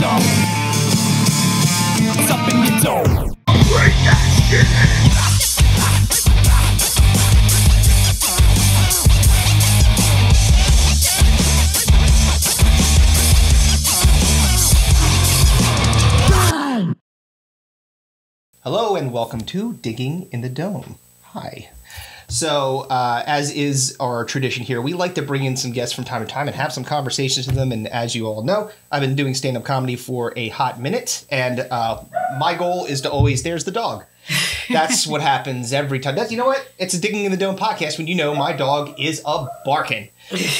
dome. What's up in your dome? Break that shit. Hello and welcome to Digging in the Dome. Hi. So, as is our tradition here, we like to bring in some guests from time to time and have some conversations with them. And as you all know, I've been doing stand-up comedy for a hot minute. And my goal is to always, there's the dog. That's what happens every time. You know what? It's a Digging in the Dome podcast when you know my dog is a barking.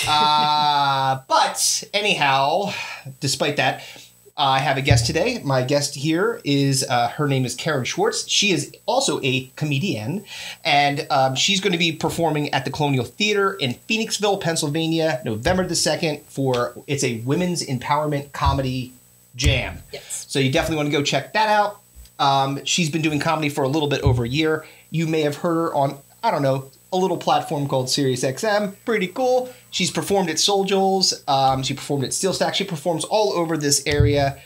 But anyhow, despite that, I have a guest today. My guest here is, her name is Karen Schwarz. She is also a comedian, and she's going to be performing at the Colonial Theater in Phoenixville, Pennsylvania, November the 2nd it's a women's empowerment comedy jam. Yes. So you definitely want to go check that out. She's been doing comedy for a little bit over a year. You may have heard her on, I don't know, a little platform called SiriusXM. Pretty cool. She's performed at Soul Joel's. She performed at Steel Stack. She performs all over this area.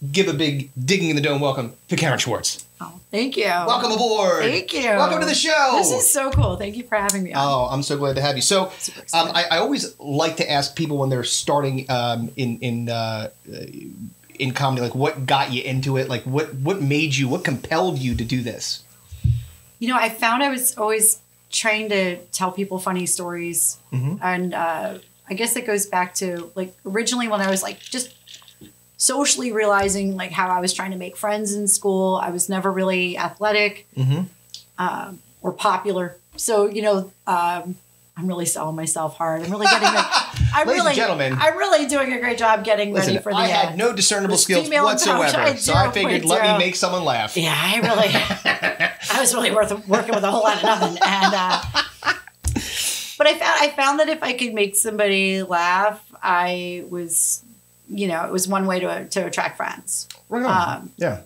Give a big Digging in the Dome welcome to Karen Schwarz. Oh, thank you. Welcome aboard. Thank you. Welcome to the show. This is so cool. Thank you for having me on. Oh, I'm so glad to have you. So, I always like to ask people when they're starting in comedy, like, what got you into it? Like, what made you? What compelled you to do this? You know, I found I was always trying to tell people funny stories. Mm-hmm. And I guess it goes back to, like, originally when I was, like, just socially realizing, like, how I was trying to make friends in school. I was never really athletic or popular. So, you know, I'm really selling myself hard. I'm really getting Ladies and gentlemen, I'm really doing a great job getting ready for the I had no discernible skills whatsoever, so I figured let me make someone laugh. Yeah, I was really working with a whole lot of nothing. And but I found that if I could make somebody laugh, it was one way to attract friends. Right on. Yeah.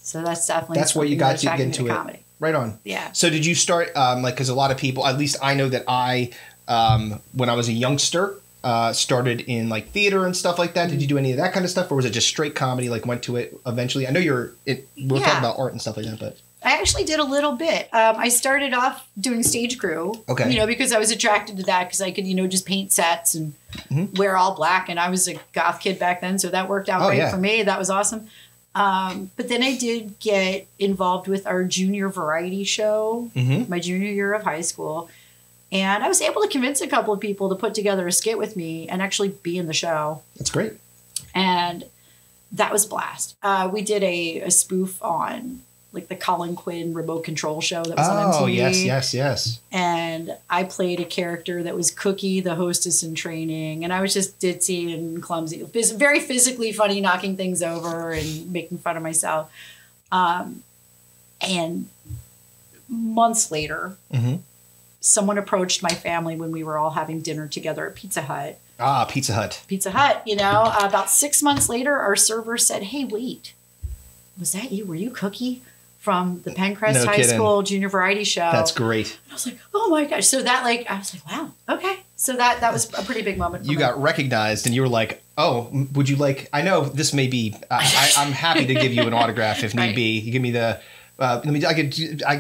So that's definitely what you got you into it. Comedy. Right on. Yeah. So did you start because a lot of people, at least I know that I when I was a youngster started in like theater and stuff like that. Did you do any of that kind of stuff, or was it just straight comedy? Like went to it eventually. I know we'll talk about art and stuff like that, but I actually did a little bit. I started off doing stage crew. Okay. Because I was attracted to that because I could just paint sets and wear all black, and I was a goth kid back then, so that worked out great for me. That was awesome. But then I did get involved with our junior variety show, my junior year of high school. And I was able to convince a couple of people to put together a skit with me and actually be in the show. That's great. And that was a blast. We did a spoof on like the Colin Quinn remote control show that was on MTV. Oh, yes. And I played a character that was Cookie, the hostess in training. And I was just ditzy and clumsy, very physically funny, knocking things over and making fun of myself. And months later, someone approached my family when we were all having dinner together at Pizza Hut. Ah, Pizza Hut. Pizza Hut, about 6 months later, our server said, "Hey, wait, was that you? Were you Cookie from the Pencrest High School Junior Variety Show?" That's great. And I was like, oh my gosh. So that I was like, wow, okay. So that was a pretty big moment for me. You got recognized and you were like, oh, would you like, I know this may be, I'm happy to give you an autograph if need be. You give me the, I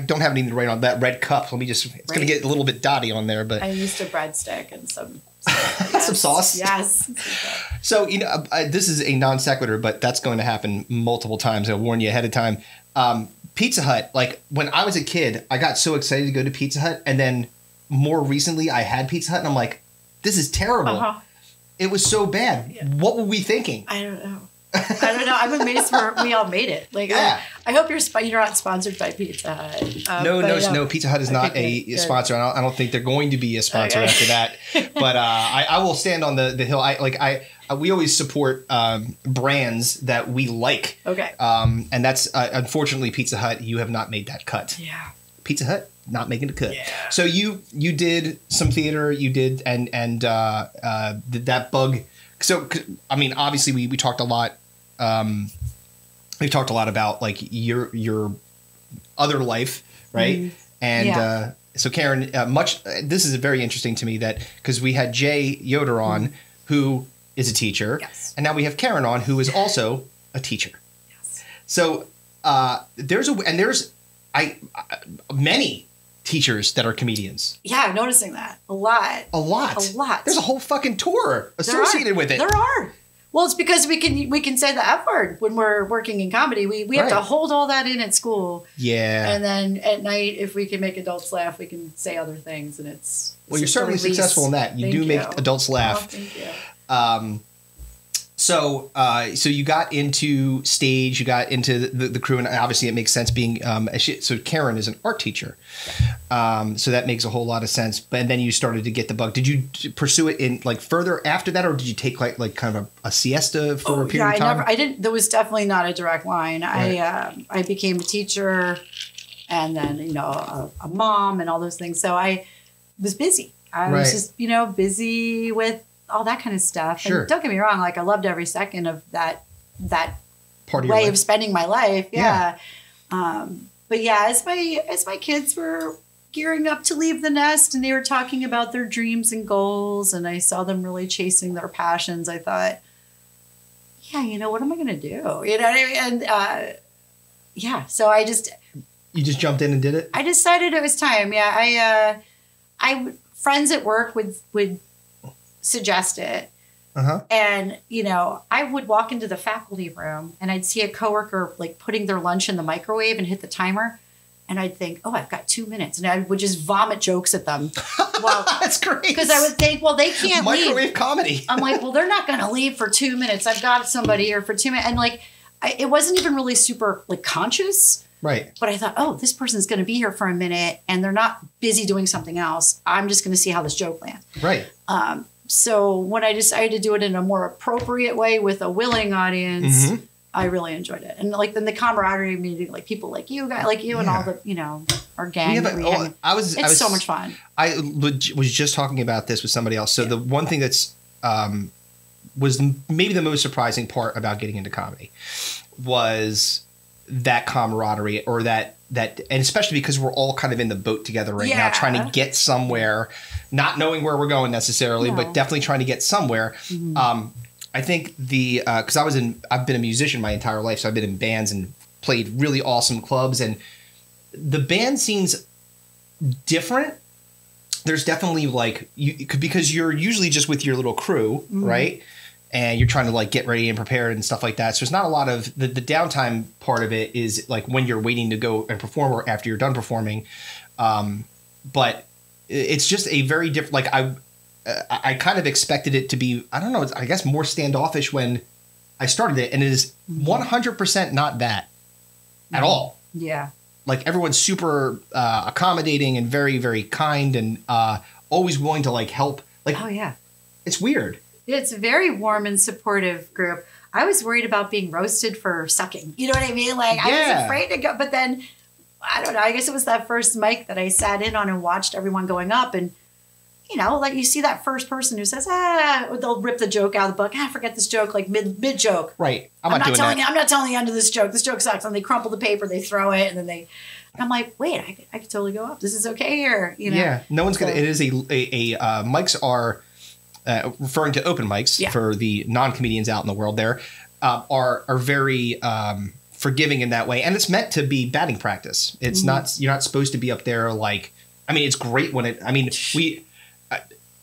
don't have anything to write on that red cup. It's going to get a little bit dotty on there, but. I used a breadstick and some some sauce. Yes. So, this is a non sequitur, but that's going to happen multiple times. I'll warn you ahead of time. Pizza Hut, like when I was a kid, I got so excited to go to Pizza Hut. And then more recently I had Pizza Hut and I'm like, this is terrible. It was so bad. Yeah. What were we thinking? I don't know. I'm amazed we all made it. Like, I hope you're not sponsored by Pizza Hut. No. Pizza Hut is not a sponsor. I don't think they're going to be a sponsor after that. But I will stand on the hill. We always support brands that we like. Okay. And that's unfortunately Pizza Hut. You have not made that cut. Yeah. Pizza Hut not making the cut. Yeah. So you did some theater. You did and did that bug. So I mean, obviously we talked a lot. We've talked a lot about like your other life, right? And so Karen, this is very interesting to me that because we had Jay Yoder on, who is a teacher. Yes. And now we have Karen on, who is also a teacher. Yes. So there's many teachers that are comedians. Yeah, I'm noticing that. A lot. There's a whole fucking tour associated with it. There are. Well, it's because we can say the F word when we're working in comedy. We have to hold all that in at school. Yeah. And then at night, if we can make adults laugh, we can say other things, and it's well, you're certainly successful in that. You make adults laugh. Oh, thank you. So you got into stage, you got into the crew, and obviously it makes sense being so Karen is an art teacher, so that makes a whole lot of sense. But then you started to get the bug. Did you pursue it in like further after that, or did you take like kind of a siesta for a period of time? I didn't. There was definitely not a direct line. Right. I became a teacher, and then a mom and all those things. So I was busy. I was just busy with all that kind of stuff. Sure. And don't get me wrong, like I loved every second of that Part of way your life. of spending my life. Yeah. But yeah, as my kids were gearing up to leave the nest and they were talking about their dreams and goals, and I saw them really chasing their passions, I thought, yeah, what am I going to do? You know what I mean? And so You just jumped in and did it? I decided it was time. Yeah. I friends at work would suggest it. Uh-huh. And, I would walk into the faculty room and I'd see a coworker like putting their lunch in the microwave and hit the timer. And I'd think, oh, I've got 2 minutes. And I would just vomit jokes at them. Well, that's great. Because I would think, well, they can't leave. Microwave comedy. I'm like, well, they're not going to leave for 2 minutes. I've got somebody here for 2 minutes. And like, it wasn't even really super like conscious. Right. But I thought, oh, this person's going to be here for a minute and they're not busy doing something else. I'm just going to see how this joke lands. Right. So when I decided to do it in a more appropriate way with a willing audience, I really enjoyed it. And like then the camaraderie meeting, like people like you guys, like you and all the, our gang. It's so much fun. I was just talking about this with somebody else. So the one thing that's was maybe the most surprising part about getting into comedy was that camaraderie, or that, and especially because we're all kind of in the boat together right now, trying to get somewhere, not knowing where we're going necessarily, but definitely trying to get somewhere. I think because I've been a musician my entire life, so I've been in bands and played really awesome clubs, and the band scene's different. There's definitely because you're usually just with your little crew, right? And you're trying to like get ready and prepare and stuff like that. So there's not a lot of the downtime part of it is like when you're waiting to go and perform or after you're done performing. But it's just a very different, like I kind of expected it to be, I don't know, I guess more standoffish when I started it. And it is 100% not that at all. Yeah. Like everyone's super accommodating and very, very kind and always willing to like help. Like, oh yeah. It's weird. It's a very warm and supportive group. I was worried about being roasted for sucking. You know what I mean? Like I was afraid to go, but then I don't know. I guess it was that first mic that I sat in on and watched everyone going up, and like you see that first person who says, they'll rip the joke out of the book. Forget this joke, like mid joke. Right. I'm not telling the end of this joke. This joke sucks. And they crumple the paper, they throw it, and then I'm like, wait, I could totally go up. This is okay here. Yeah. No one's gonna. It is mics are. Referring to open mics for the non-comedians out in the world there, are very forgiving in that way. And it's meant to be batting practice. It's not, you're not supposed to be up there like, it's great when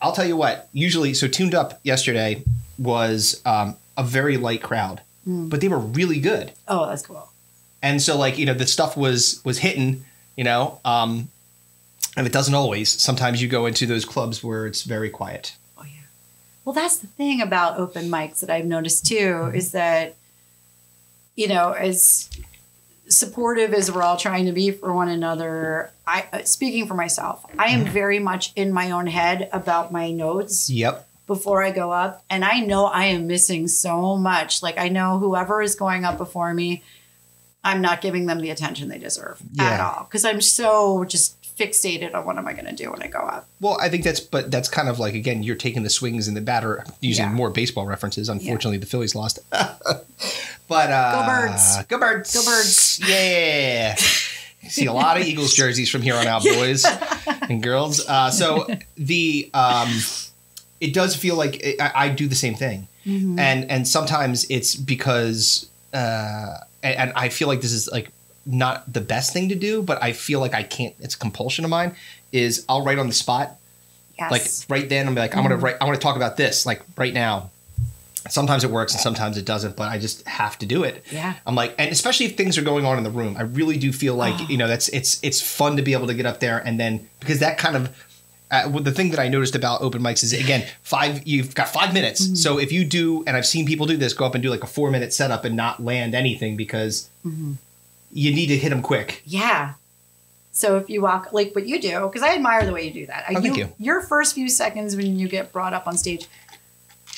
I'll tell you what, usually, so Tuned Up yesterday was a very light crowd, but they were really good. Oh, that's cool. And so the stuff was hitting, and it doesn't always. Sometimes you go into those clubs where it's very quiet. Well, that's the thing about open mics that I've noticed too, is that, as supportive as we're all trying to be for one another, speaking for myself, I am very much in my own head about my notes. Yep. Before I go up. And I know I am missing so much. Like I know whoever is going up before me, I'm not giving them the attention they deserve at all. Because I'm so just fixated on what am I going to do when I go up. Well, I think that's kind of like, again, you're taking the swings and the batter, using more baseball references. Unfortunately, the Phillies lost. But go Birds. Go Birds. Go Birds. Yeah. See a lot of Eagles jerseys from here on out, boys and girls. So it does feel like I do the same thing. And sometimes it's because, and I feel like this is like not the best thing to do, but I feel like I can't, it's a compulsion of mine, is I'll write on the spot. Yes. Like right then I'm like, I want to talk about this like right now. Sometimes it works and sometimes it doesn't, but I just have to do it. Yeah. I'm like, and especially if things are going on in the room, I really do feel like, it's fun to be able to get up there. And then because that kind of, the thing that I noticed about open mics is, again, you've got 5 minutes. So if you do, and I've seen people do this, go up and do like a 4-minute setup and not land anything because you need to hit them quick. Yeah. So if you walk, like what you do, because I admire the way you do that. Thank you. Your first few seconds when you get brought up on stage,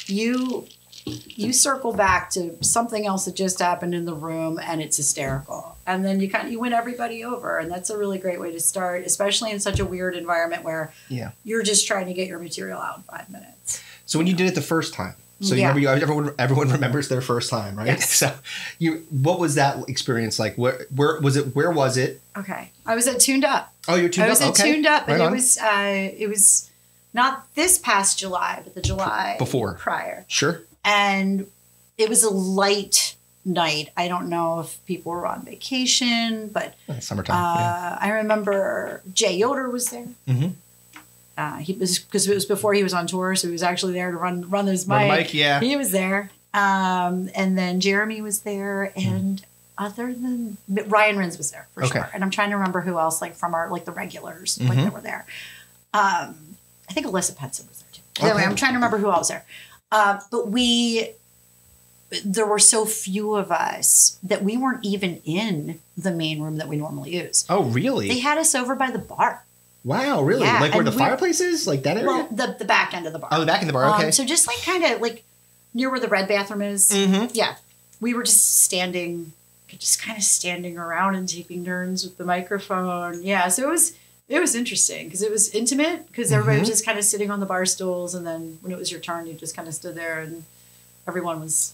you circle back to something else that just happened in the room and it's hysterical. And then you win everybody over. And that's a really great way to start, especially in such a weird environment where you're just trying to get your material out in 5 minutes. So when you did it the first time, so you remember, everyone remembers their first time, right? Yes. So what was that experience like? Where was it? Okay. I was at Tuned Up. Oh, you're Tuned Up? I was at Tuned Up, and right it was not this past July, but the July before prior. Sure. And it was a light night. I don't know if people were on vacation, but summertime. I remember Jay Yoder was there. He was, because it was before he was on tour, so he was actually there to run his mic. He was there. And then Jeremy was there, and other than Ryan Rins was there for sure. And I'm trying to remember who else, like from our the regulars, like that were there. I think Alyssa Petson was there too. Anyway, I'm trying to remember who else was there. But there were so few of us that we weren't even in the main room that we normally use. Oh, really? They had us over by the bar. Wow, really? Yeah, like where the fireplace is? Like that area? Well, the back end of the bar. Oh, the back end of the bar, okay. So just like kind of like near where the red bathroom is. Yeah. We were just standing around and taking turns with the microphone. Yeah, so it was interesting because it was intimate because everybody was just kind of sitting on the bar stools, and then when it was your turn, you just kind of stood there and everyone was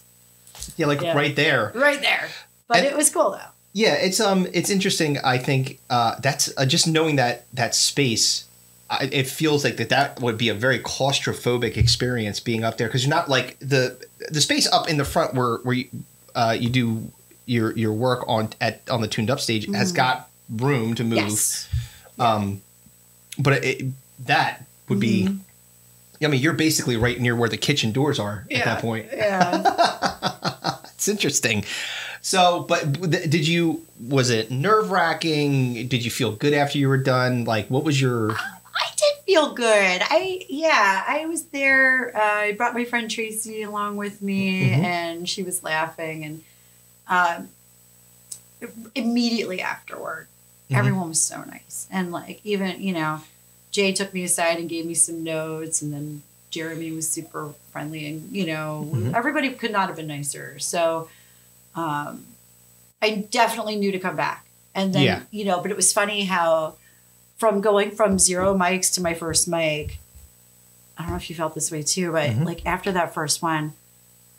right there. Right there. But it was cool though. Yeah, it's interesting. I think that's just knowing that space. It feels like that would be a very claustrophobic experience being up there because you're not like the space up in the front where you do your work on the Tuned Up stage has got room to move. Yes. But that would be. I mean, you're basically right near where the kitchen doors are at that point. Yeah. It's interesting. So, but was it nerve-wracking? Did you feel good after you were done? Like, what was your... I did feel good. I was there. I brought my friend Tracy along with me, and she was laughing. And immediately afterward, everyone was so nice. And, like, even, Jay took me aside and gave me some notes, and then Jeremy was super friendly. And, everybody could not have been nicer. So... I definitely knew to come back. And then, but it was funny how going from 0 mics to my first mic, I don't know if you felt this way too, but like after that first one,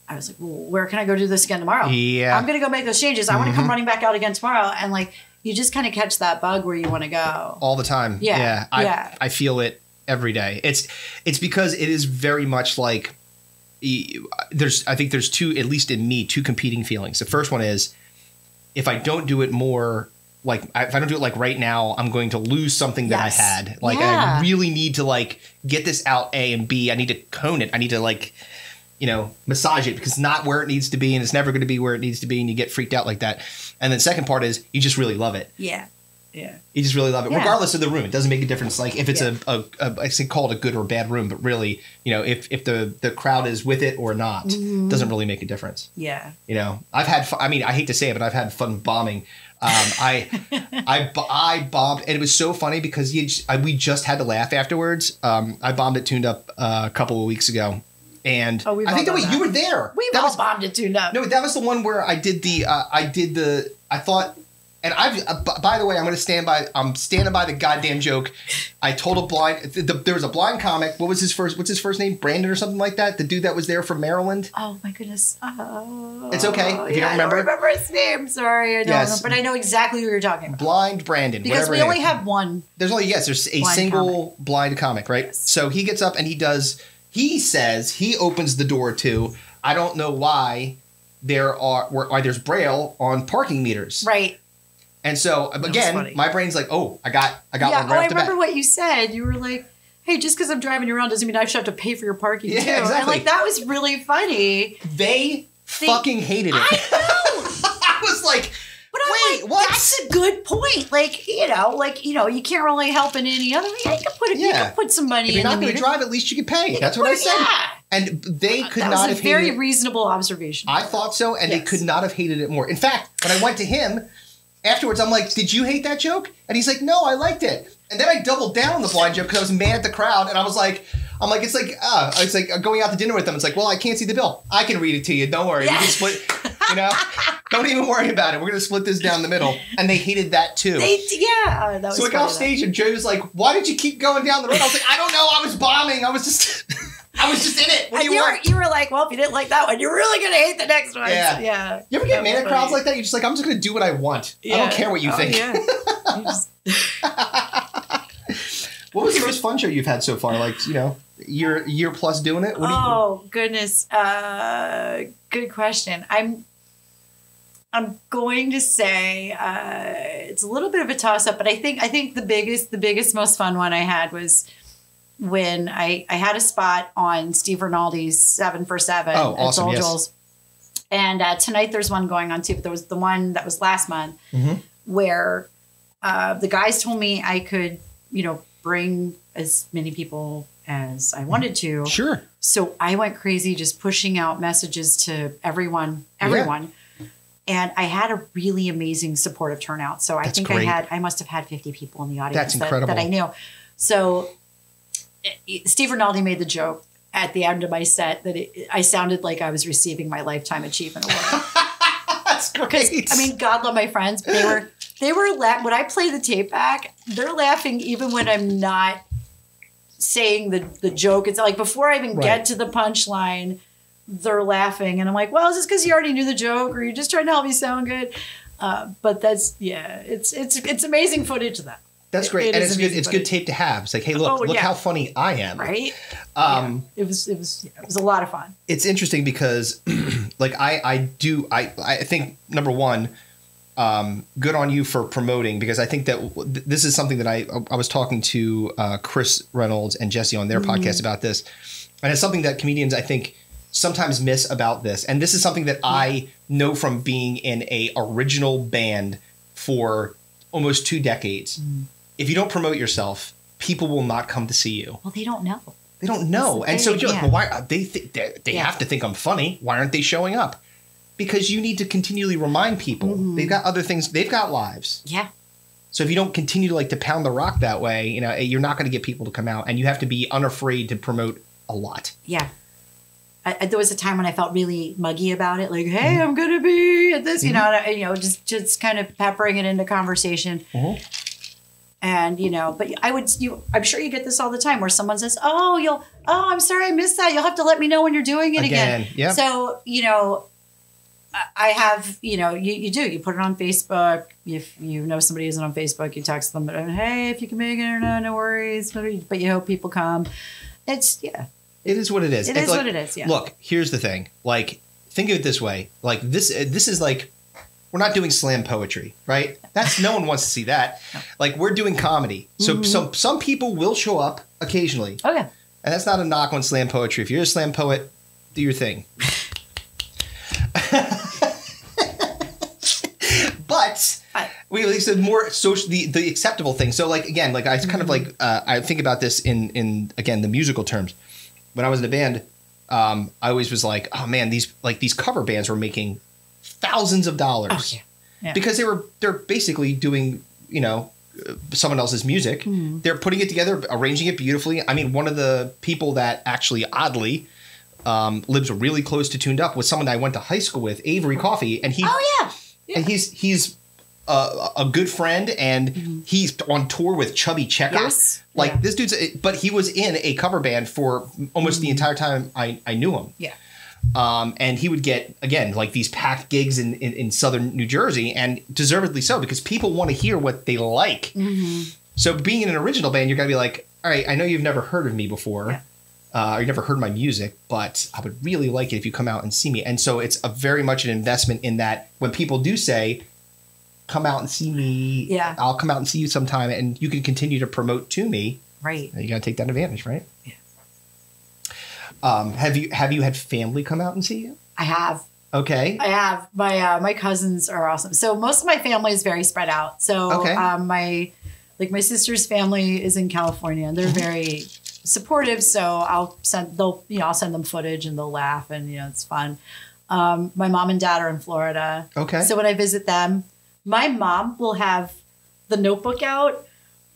I was like, well, where can I go do this again tomorrow? Yeah. I'm going to go make those changes. I want to come running back out again tomorrow. And like, you just kind of catch that bug where you want to go. All the time. Yeah. I feel it every day. It's because it is very much like, I think there's at least in me, two competing feelings. The first one is if I don't do it more, like if I don't do it like right now, I'm going to lose something that I had. Like I really need to like get this out, A, and B, I need to cone it. I need to like, massage it because it's not where it needs to be and it's never going to be where it needs to be. And you get freaked out like that. And then second part is you just really love it. Yeah. Yeah. You just really love it, regardless of the room. It doesn't make a difference. Like if it's I say call it a good or bad room, but really, if the crowd is with it or not, it doesn't really make a difference. Yeah. I've had fun, I hate to say it, but I've had fun bombing. I bombed, and it was so funny because we just had to laugh afterwards. I bombed at Tuned Up a couple of weeks ago. And I think you were there. We've all bombed at Tuned Up. No, that was the one where I did I thought. And by the way, I'm standing by the goddamn joke. I told a blind, there was a blind comic. What's his first name? Brandon or something like that? The dude that was there from Maryland. Oh my goodness. It's okay if you don't remember. I don't remember his name. Sorry. I don't know. But I know exactly who you're talking about. Blind Brandon. Because we only have one. There's a single blind comic, right? Yes. So he gets up and he says he opens the door to, I don't know why there's Braille on parking meters. Right. And so, again, my brain's like, oh, I got one right off the bat. I remember what you said. You were like, hey, just because I'm driving you around doesn't mean I should have to pay for your parking, too. Exactly. And, like, that was really funny. They fucking hated it. I know. I was like, but I'm like, what? That's a good point. Like, you can't really help in any other way. You can put some money in. If you're not going to drive, at least you can pay. That's what I said. Yeah. And they could not have hated it. That was a very reasonable observation. I thought so, and they could not have hated it more. In fact, when I went to him, afterwards, I'm like, did you hate that joke? And he's like, no, I liked it. And then I doubled down on the blind joke because I was mad at the crowd. And I was like, it's like going out to dinner with them. It's like, well, I can't see the bill. I can read it to you. Don't worry. Yeah. You can split, don't even worry about it. We're going to split this down the middle. And they hated that too. That was so I got off stage and Joe was like, why did you keep going down the road? I was like, I don't know. I was bombing. I was just in it. What do you want? You were like, well, if you didn't like that one, you're really going to hate the next one. Yeah. You ever get mad at crowds like that? You're just like, I'm just going to do what I want. I don't care what you think. Yeah. What was the most fun show you've had so far? Like, year plus doing it? Goodness. Good question. I'm going to say it's a little bit of a toss up, but I think the biggest, most fun one I had was when I had a spot on Steve Rinaldi's 7 for 7 at Soul Joel's. And tonight there's one going on too, but there was the one that was last month where the guys told me I could, bring as many people as I wanted to. Sure. So I went crazy just pushing out messages to everyone. Yeah. And I had a really amazing supportive turnout. So I think great. I must have had 50 people in the audience. That's incredible. That I knew. So Steve Rinaldi made the joke at the end of my set that I sounded like I was receiving my Lifetime Achievement Award. That's great. I mean, God love my friends, but they were when I play the tape back, they're laughing even when I'm not saying the joke. It's like before I even get to the punchline, they're laughing. And I'm like, well, is this because you already knew the joke or you're just trying to help me sound good? But that's, it's amazing footage of that. That's great. And it's good tape to have. It's like, hey, look how funny I am. Right? It was a lot of fun. It's interesting because like I think number one, good on you for promoting, because I think that this is something that I was talking to Chris Reynolds and Jesse on their podcast about this. And it's something that comedians, I think, sometimes miss about this. And this is something that I know from being in a original band for almost 2 decades. If you don't promote yourself, people will not come to see you. Well, they don't know. They don't know. And so you're like, well, why they have to think I'm funny. Why aren't they showing up? Because you need to continually remind people. They've got other things. They've got lives. Yeah. So if you don't continue to pound the rock that way, you're not going to get people to come out, and you have to be unafraid to promote a lot. Yeah. There was a time when I felt really muggy about it. Like, hey, I'm going to be at this, just kind of peppering it into conversation. And, but I'm sure you get this all the time where someone says, I'm sorry I missed that. You'll have to let me know when you're doing it again. Yep. So, I have, you put it on Facebook. If you know somebody isn't on Facebook, you text them, hey, if you can make it or not, no worries. But you hope people come. It is what it is. It is what it is, yeah. Look, here's the thing. Think of it this way. This is we're not doing slam poetry, right? No one wants to see that. No. We're doing comedy. So some people will show up occasionally. Oh, yeah. And that's not a knock on slam poetry. If you're a slam poet, do your thing. But we at least have more social, the acceptable thing. So I kind of I think about this in again, the musical terms. When I was in a band, I always was like, oh man, these cover bands were making thousands of dollars. Oh, yeah. Yeah. Because they're basically doing, someone else's music. They're putting it together, arranging it beautifully. I mean, one of the people that actually oddly lives really close to Tuned Up was someone that I went to high school with, Avery Coffey, and and he's a good friend, and he's on tour with Chubby Checker. Yes. This dude's, but he was in a cover band for almost the entire time I knew him. Yeah. And he would get, again, these packed gigs in southern New Jersey, and deservedly so, because people want to hear what they like. So being in an original band, you're going to be like, all right, I know you've never heard of me before. or you never heard my music, but I would really like it if you come out and see me. And so it's a very much an investment in that when people do say, come out and see me, I'll come out and see you sometime, and you can continue to promote to me. Right. You got to take that advantage, right? Yeah. Have you had family come out and see you? I have. Okay. I have. My cousins are awesome. So most of my family is very spread out. So my sister's family is in California, and they're very supportive. So I'll send them footage, and they'll laugh, and it's fun. My mom and dad are in Florida. Okay. So when I visit them, my mom will have the notebook out,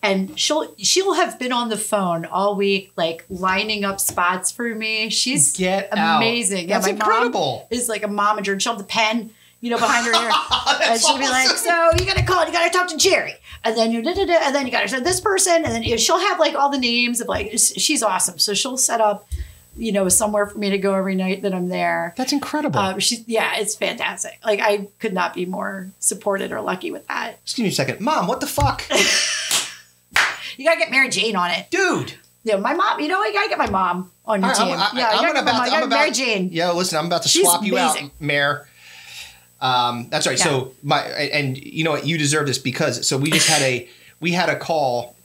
and she'll have been on the phone all week, like lining up spots for me. She's amazing. That's incredible. Mom is like a momager, and she'll have the pen, behind her ear, and she'll be like, "So you gotta call, you gotta talk to Jerry, and then and then you gotta send this person, and then she'll have like all the names of she's awesome. So she'll set up, somewhere for me to go every night that I'm there. That's incredible. It's fantastic. Like I could not be more supported or lucky with that. Excuse me a second, Mom. What the fuck? You gotta get Mary Jane on it, dude. Yeah, my mom. You gotta get my mom on your team. Mary Jane. Yeah, listen, I'm about to swap you out, Mare. That's right. Yeah. So and you know what, you deserve this because we just had a call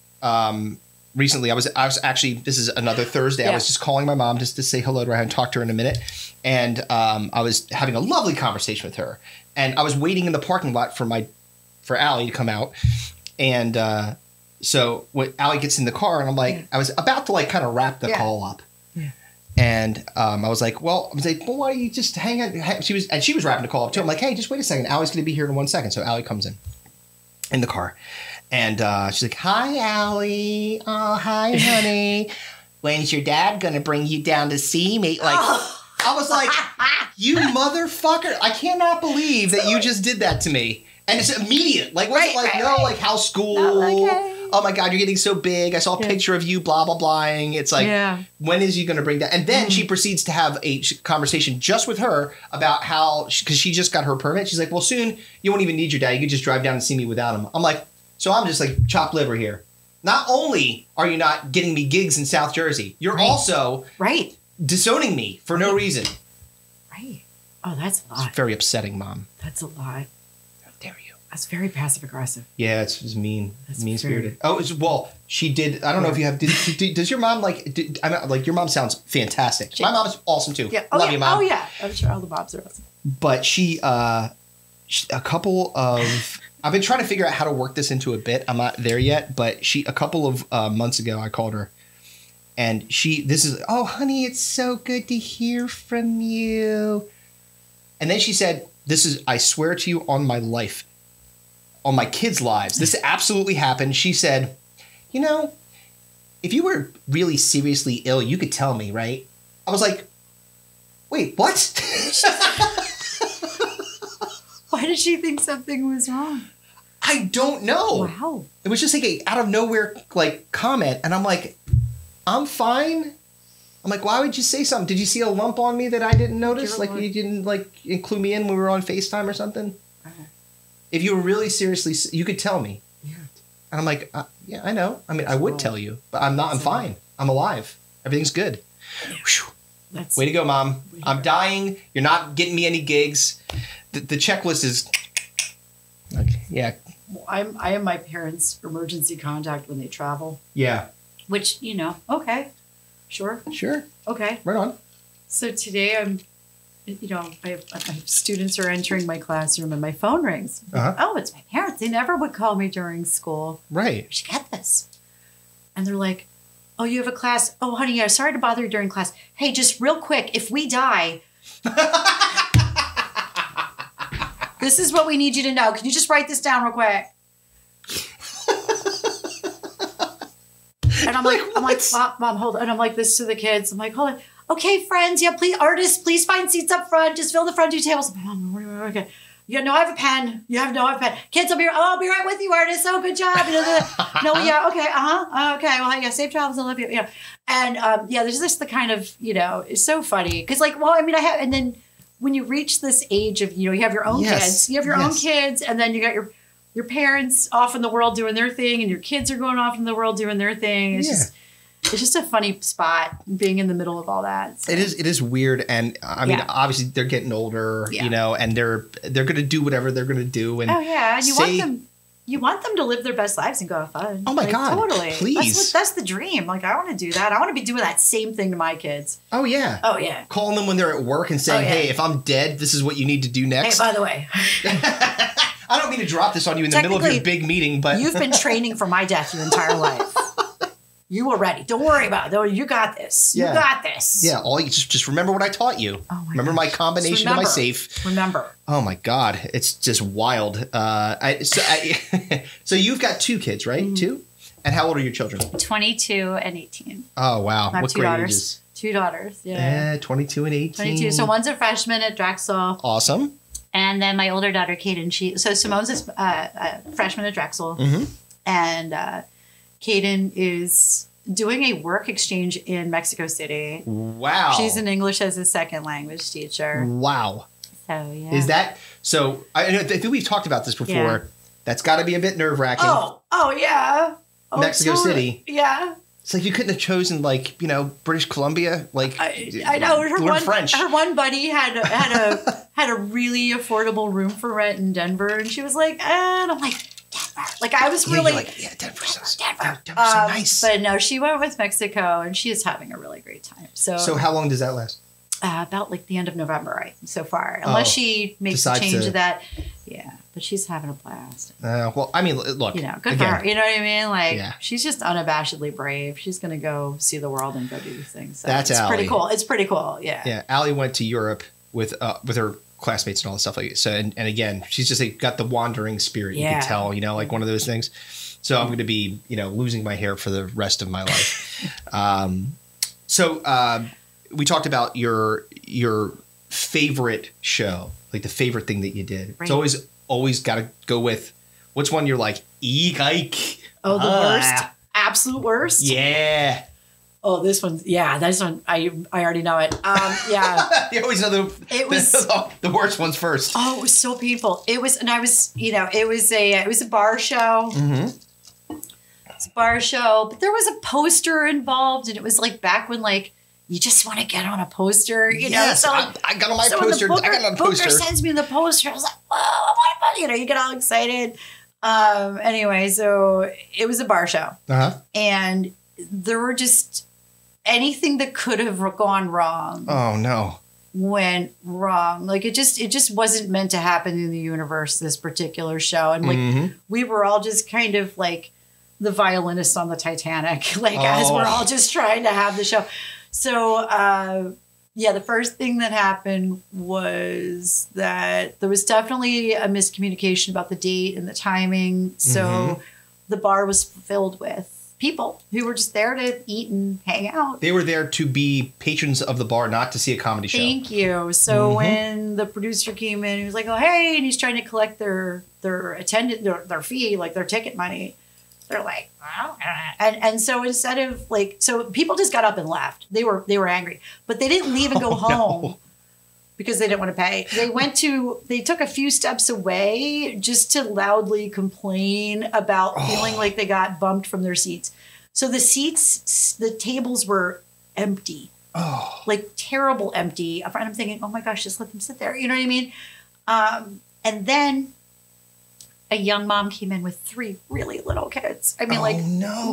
recently. I was actually, this is another Thursday. Yeah. I was just calling my mom just to say hello to her. I hadn't talked to her in a minute, and I was having a lovely conversation with her, and I was waiting in the parking lot for Allie to come out, and. So when Allie gets in the car, and I'm like, I was about to kind of wrap the call up, and I was like, well, why don't you just hang on? She was wrapping the call up too. I'm like, hey, just wait a second. Allie's going to be here in 1 second. So Allie comes in the car, and she's like, hi, Allie. Oh, hi, honey. When's your dad going to bring you down to see me? I was like, you motherfucker! I cannot believe that you just did that to me. And it's immediate. House school. Oh my God, you're getting so big. I saw a picture of you, blah, blah, blahing. It's like, when is you going to bring that? And then she proceeds to have a conversation just with her about how, because she just got her permit. She's like, well, soon you won't even need your dad. You could just drive down and see me without him. I'm like, so I'm just like chopped liver here. Not only are you not getting me gigs in South Jersey, you're also disowning me for no reason. Right. Oh, that's a lot. It's very upsetting, Mom. That's a lot. How dare you? That's very passive aggressive. Yeah, it's mean. It's mean spirited. She did. I don't know if you have. Does your mom your mom sounds fantastic. My mom is awesome too. Yeah. Love you, Mom. Oh yeah. I'm sure all the moms are awesome. But a couple of. I've been trying to figure out how to work this into a bit. I'm not there yet, but a couple of months ago, I called her, and oh honey, it's so good to hear from you. And then she said, I swear to you on my life. On my kids' lives. This absolutely happened. She said, if you were really seriously ill, you could tell me, right? I was like, wait, what? Why did she think something was wrong? I don't know. Wow. It was just like a out of nowhere comment. And I'm like, I'm fine. I'm like, why would you say something? Did you see a lump on me that I didn't notice? You didn't include me in when we were on FaceTime or something? If you were really seriously, you could tell me. Yeah. And I'm like, yeah, I know. I mean, I would tell you, but I'm not. I'm fine. I'm alive. Everything's good. Yeah. Way to go, Mom. I'm dying. You're not getting me any gigs. The checklist is. Okay. Yeah. Well, I am my parents' emergency contact when they travel. Yeah. Which, okay. Sure. Okay. Right on. So today I have students are entering my classroom and my phone rings. Uh-huh. Oh, it's my parents. They never would call me during school. Right. Where'd you get this? And they're like, oh, you have a class. Oh, honey, yeah, sorry to bother you during class. Hey, just real quick, if we die, this is what we need you to know. Can you just write this down real quick? And I'm like, Mom, hold on. And I'm like this to the kids. I'm like, hold on. Okay, friends. Yeah, please, artists, please find seats up front. Just fill the front two tables. Okay. Yeah, no, I have a pen. I have a pen. Kids, I'll be right with you, artists. Oh, good job. No, yeah, okay, okay. Well, yeah, safe travels. I love you. And there's just the kind of, it's so funny because, and then when you reach this age of, you have your own kids, own kids, and then you got your parents off in the world doing their thing, and your kids are going off in the world doing their thing. It's just, it's just a funny spot being in the middle of all that. So. It is weird. And I mean, obviously they're getting older, you know, and they're going to do whatever they're going to do. And you want them to live their best lives and go have fun. Oh my God. Totally. Please. That's the dream. Like, I want to do that. I want to be doing that same thing to my kids. Oh yeah. Oh yeah. Calling them when they're at work and saying, hey, if I'm dead, this is what you need to do next. Hey, by the way. I don't mean to drop this on you in the middle of your big meeting, but you've been training for my death your entire life. You were ready. Don't worry about it. You got this. You got this. Yeah. All you just remember what I taught you. Oh my remember my combination of my safe. Remember. Oh my God. It's just wild. So you've got 2 kids, right? Mm-hmm. 2? And how old are your children? 22 and 18. Oh, wow. I have 2 daughters. Ages? 2 daughters. Yeah. 22 and 18. 22. So one's a freshman at Drexel. Awesome. And then my older daughter, Kaden, so Simone's a freshman at Drexel. Mm-hmm. And Kaden is doing a work exchange in Mexico City. Wow. She's an English as a second language teacher. Wow. So, yeah. Is that, so I think we've talked about this before. Yeah. That's got to be a bit nerve-wracking. Oh yeah. Mexico City. Yeah. It's like you couldn't have chosen, like, you know, British Columbia. Like, I know her one buddy had a really affordable room for rent in Denver, and she was like, and I'm like, Denver. Like, I was really like, Denver's so nice. But no, she went with Mexico, and she is having a really great time. So how long does that last? About like the end of November, right? So far, unless she makes a change to that. Yeah, but she's having a blast. Well, I mean, look, you know, good for her. You know what I mean? Like, she's just unabashedly brave. She's going to go see the world and go do these things. So that's Allie. Pretty cool. It's pretty cool. Yeah. Yeah. Allie went to Europe with her classmates and all that stuff like that. So, and again, she's just like, got the wandering spirit. You can tell, you know, like one of those things. So I'm going to be, you know, losing my hair for the rest of my life. We talked about your favorite show, like the favorite thing that you did. Right. It's always got to go with what's one you're like, eek. Oh, the worst, absolute worst. Yeah. Oh, this one. Yeah, this one. I already know it. Yeah. You always know the worst ones first. Oh, it was so painful. It was, and I was, you know, it was a bar show. Mm-hmm. It's a bar show, but there was a poster involved, and it was like back when like. You just want to get on a poster, you know? Yes, so I got on my poster. I got on a poster. Booker sends me the poster. I was like, whoa, I want to, you know, you get all excited. Anyway, so it was a bar show. Uh-huh. And there were just anything that could have gone wrong. Oh, no. Went wrong. Like it just wasn't meant to happen in the universe, this particular show. And like we were all just kind of like the violinists on the Titanic, like as we're all just trying to have the show. So, the first thing that happened was that there was definitely a miscommunication about the date and the timing. So the bar was filled with people who were just there to eat and hang out. They were there to be patrons of the bar, not to see a comedy show. Thank you. So when the producer came in, he was like, oh, hey, and he's trying to collect their their fee, like their ticket money. They're like, well, and so instead of like, so people just got up and left. They were angry, but they didn't leave and go home because they didn't want to pay. They took a few steps away just to loudly complain about feeling like they got bumped from their seats. So the tables were empty, like terrible empty. And I'm thinking, oh my gosh, just let them sit there. You know what I mean? And then a young mom came in with 3 really little kids. I mean,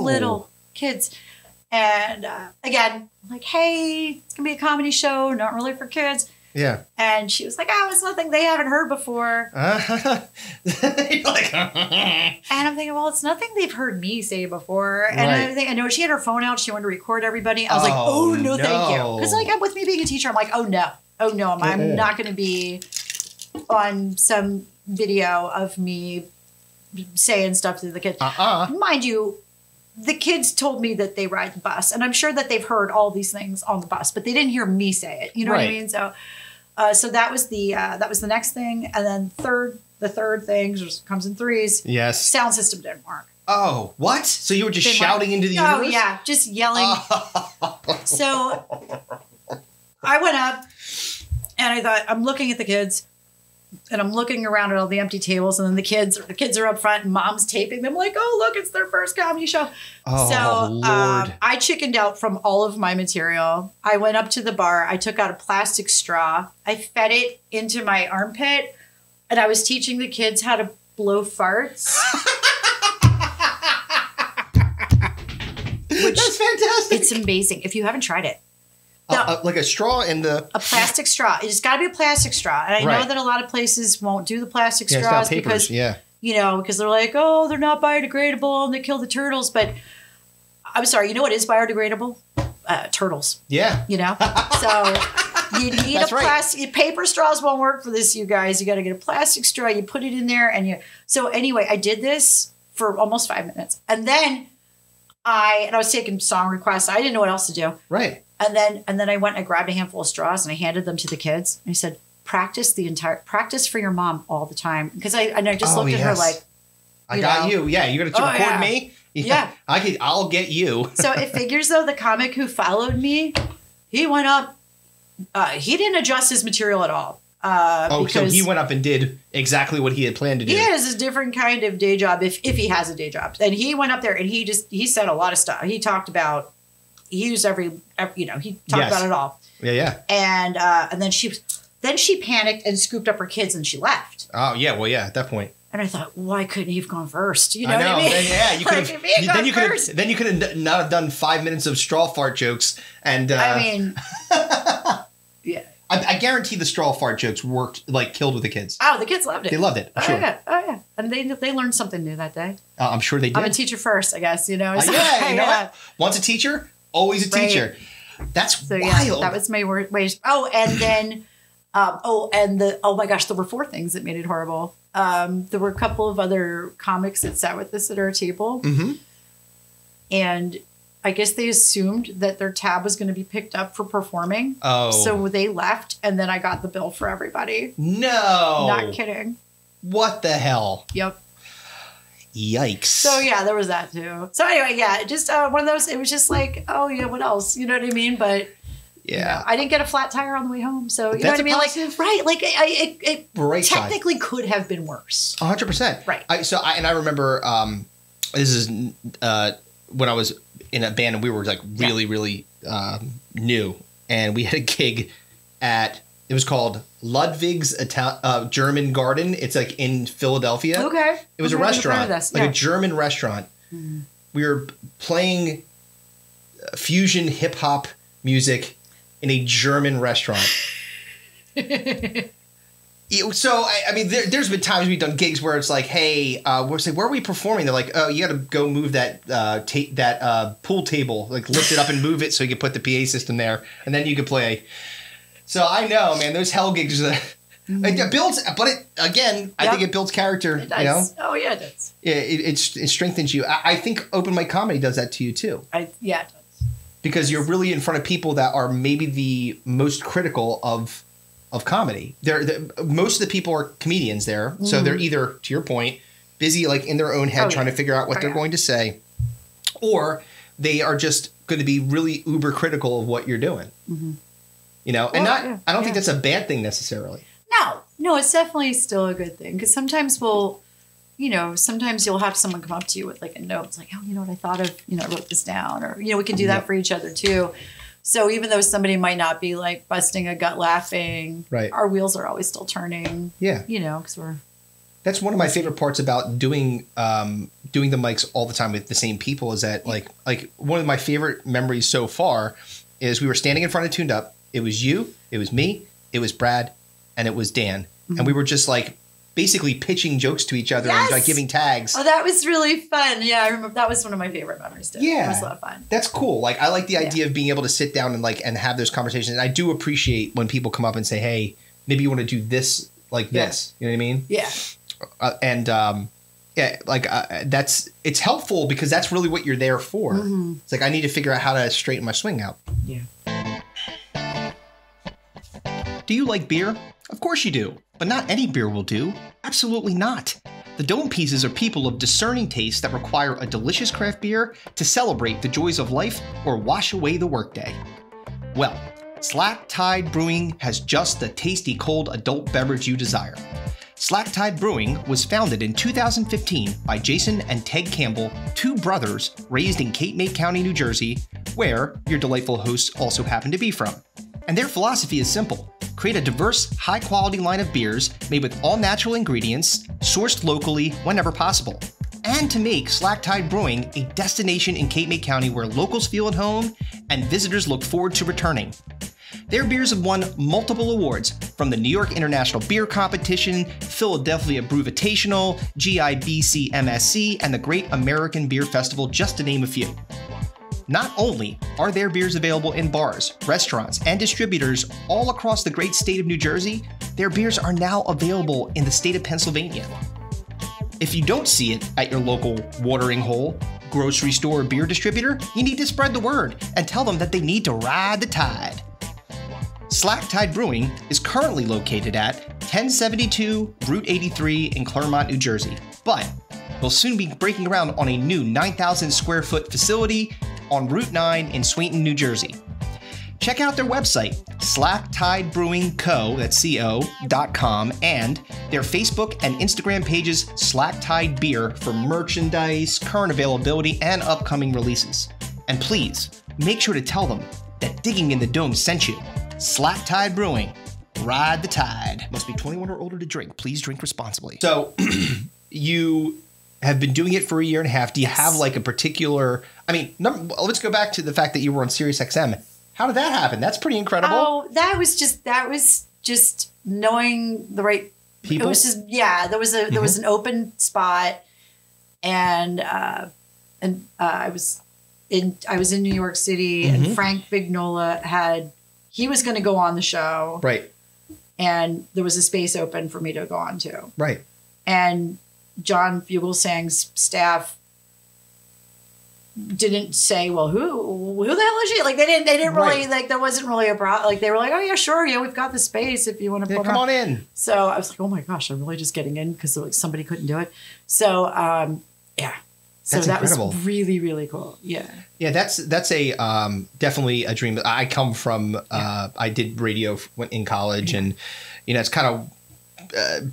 little kids. And again, I'm like, hey, it's going to be a comedy show, not really for kids. Yeah. And she was like, oh, it's nothing they haven't heard before. You're like, and I'm thinking, well, it's nothing they've heard me say before. And I know she had her phone out. She wanted to record everybody. I was like, oh, no, thank you. Because like, with me being a teacher, I'm like, oh, no, I'm not going to be on some video of me saying stuff to the kids. Mind you, the kids told me that they ride the bus, and I'm sure that they've heard all these things on the bus, but they didn't hear me say it. You know what I mean? So, so that was the next thing, and then the third thing comes in threes. Yes, sound system didn't work. Oh, what? So you were just shouting into the universe? Oh yeah, just yelling. So I went up, and I thought, I'm looking at the kids. And I'm looking around at all the empty tables, and then the kids are up front, and mom's taping them like, oh, look, it's their first comedy show. Oh, so Lord. I chickened out from all of my material. I went up to the bar. I took out a plastic straw. I fed it into my armpit, and I was teaching the kids how to blow farts. That's fantastic. It's amazing. If you haven't tried it. Like a straw in the... A plastic straw. It's got to be a plastic straw. And I know that a lot of places won't do the plastic straws because, because they're like, oh, they're not biodegradable and they kill the turtles. But I'm sorry, you know what is biodegradable? Turtles. Yeah. So you need a plastic... Paper straws won't work for this, you guys. You got to get a plastic straw. You put it in there and you... So anyway, I did this for almost 5 minutes. And then I was taking song requests. I didn't know what else to do. Right. And then I went and I grabbed a handful of straws and I handed them to the kids. And I said, practice for your mom all the time. Because I just looked at her like, I got you. Yeah, you're going to record me? Yeah. I'll get you. So it figures though, the comic who followed me, he went up, he didn't adjust his material at all. So he went up and did exactly what he had planned to do. He has a different kind of day job if he has a day job. And he went up there and he said a lot of stuff. He talked about, he used he talked about it all. Yeah. And then she panicked and scooped up her kids and she left. Oh yeah, well yeah, at that point. And I thought, why couldn't he have gone first? You know what I mean? You could have. Then you could have not have done 5 minutes of straw fart jokes. And yeah. I guarantee the straw fart jokes worked, killed with the kids. Oh, the kids loved it. They loved it. Sure. Oh yeah. And they learned something new that day. I'm sure they did. I'm a teacher first, I guess. You know what? Once a teacher, always a teacher. That's wild. Yeah, that was my way. Oh, and then, oh my gosh, there were 4 things that made it horrible. There were a couple of other comics that sat with us at our table. Mm-hmm. And I guess they assumed that their tab was going to be picked up for performing. Oh. So they left, and then I got the bill for everybody. No. Not kidding. What the hell? Yep. Yikes. So, yeah, there was that, too. So, anyway, yeah, just one of those, it was just like, oh, yeah, what else? You know what I mean? But, yeah. I didn't get a flat tire on the way home. So, you know what I mean? Positive. It technically could have been worse. 100%. Right. I remember, this is when I was in a band and we were really new, and we had a gig at, it was called Ludwig's German Garden. It's in Philadelphia. Okay. It was a restaurant, a German restaurant. Mm. We were playing fusion hip hop music in a German restaurant. So, I mean, there's been times we've done gigs where it's like, hey, where are we performing? They're like, oh, you got to go move that pool table, lift it up and move it so you can put the PA system there, and then you can play. So I know, man, those hell gigs, it builds, but I think it builds character. It does. Oh, yeah, it does. It strengthens you. I think open mic comedy does that to you, too. It does. Because you're really in front of people that are maybe the most critical of comedy. Most of the people are comedians there. So they're either, to your point, busy in their own head trying to figure out what they're going to say, or they are just going to be really uber critical of what you're doing. Mm-hmm. I don't think that's a bad thing necessarily. No, it's definitely still a good thing. Because sometimes sometimes you'll have someone come up to you with a note. It's like, oh, you know what I thought of, I wrote this down. Or, we can do that for each other too. So even though somebody might not be busting a gut laughing, right, our wheels are always still turning. Yeah. Because we're. That's one of my favorite parts about doing the mics all the time with the same people is that one of my favorite memories so far is we were standing in front of Tuned Up. It was you, it was me, it was Brad, and it was Dan. Mm-hmm. And we were just basically pitching jokes to each other and giving tags. Oh, that was really fun. Yeah, I remember that was one of my favorite memories too. Yeah. It was a lot of fun. That's cool. I like the idea of being able to sit down and have those conversations. And I do appreciate when people come up and say, hey, maybe you want to do this this. You know what I mean? Yeah. It's helpful because that's really what you're there for. Mm-hmm. It's I need to figure out how to straighten my swing out. Yeah. Do you like beer? Of course you do, but not any beer will do. Absolutely not. The Dome Pieces are people of discerning taste that require a delicious craft beer to celebrate the joys of life or wash away the workday. Well, Slack Tide Brewing has just the tasty cold adult beverage you desire. Slack Tide Brewing was founded in 2015 by Jason and Ted Campbell, two brothers raised in Cape May County, New Jersey, where your delightful hosts also happen to be from. And their philosophy is simple. Create a diverse, high-quality line of beers made with all-natural ingredients, sourced locally whenever possible. And to make Slack Tide Brewing a destination in Cape May County where locals feel at home and visitors look forward to returning. Their beers have won multiple awards from the New York International Beer Competition, Philadelphia Brewvitational, GIBC MSC, and the Great American Beer Festival, just to name a few. Not only are their beers available in bars, restaurants, and distributors all across the great state of New Jersey, their beers are now available in the state of Pennsylvania. If you don't see it at your local watering hole, grocery store, or beer distributor, you need to spread the word and tell them that they need to ride the tide. Slack Tide Brewing is currently located at 1072 Route 83 in Claremont, New Jersey, but will soon be breaking ground on a new 9,000 square foot facility on Route 9 in Swainton, New Jersey. Check out their website, slacktide.brewingco, that's co.com, and their Facebook and Instagram pages, Slack Tide Beer, for merchandise, current availability, and upcoming releases. And please, make sure to tell them that Digging in the Dome sent you. Slack Tide Brewing. Ride the tide. Must be 21 or older to drink. Please drink responsibly. So, you have been doing it for a year and a half. Do you have like a particular... I mean, let's go back to the fact that you were on SiriusXM. How did that happen? That's pretty incredible. Oh, that was just knowing the right people. It was just, yeah, there was an open spot, and I was in New York City, and Frank Vignola he was going to go on the show, right? And there was a space open for me to go on to, right? And John Fugelsang's staff didn't say, well, who the hell is she? Like they didn't really, like there wasn't really a problem. Like they were like, oh yeah, sure, yeah, we've got the space if you want to come on in. So I was like, oh my gosh, I'm really just getting in because like somebody couldn't do it. So yeah. So that incredible. Was really, really cool. Yeah. Yeah, that's a definitely a dream. I come from I did radio in college, and it's kind of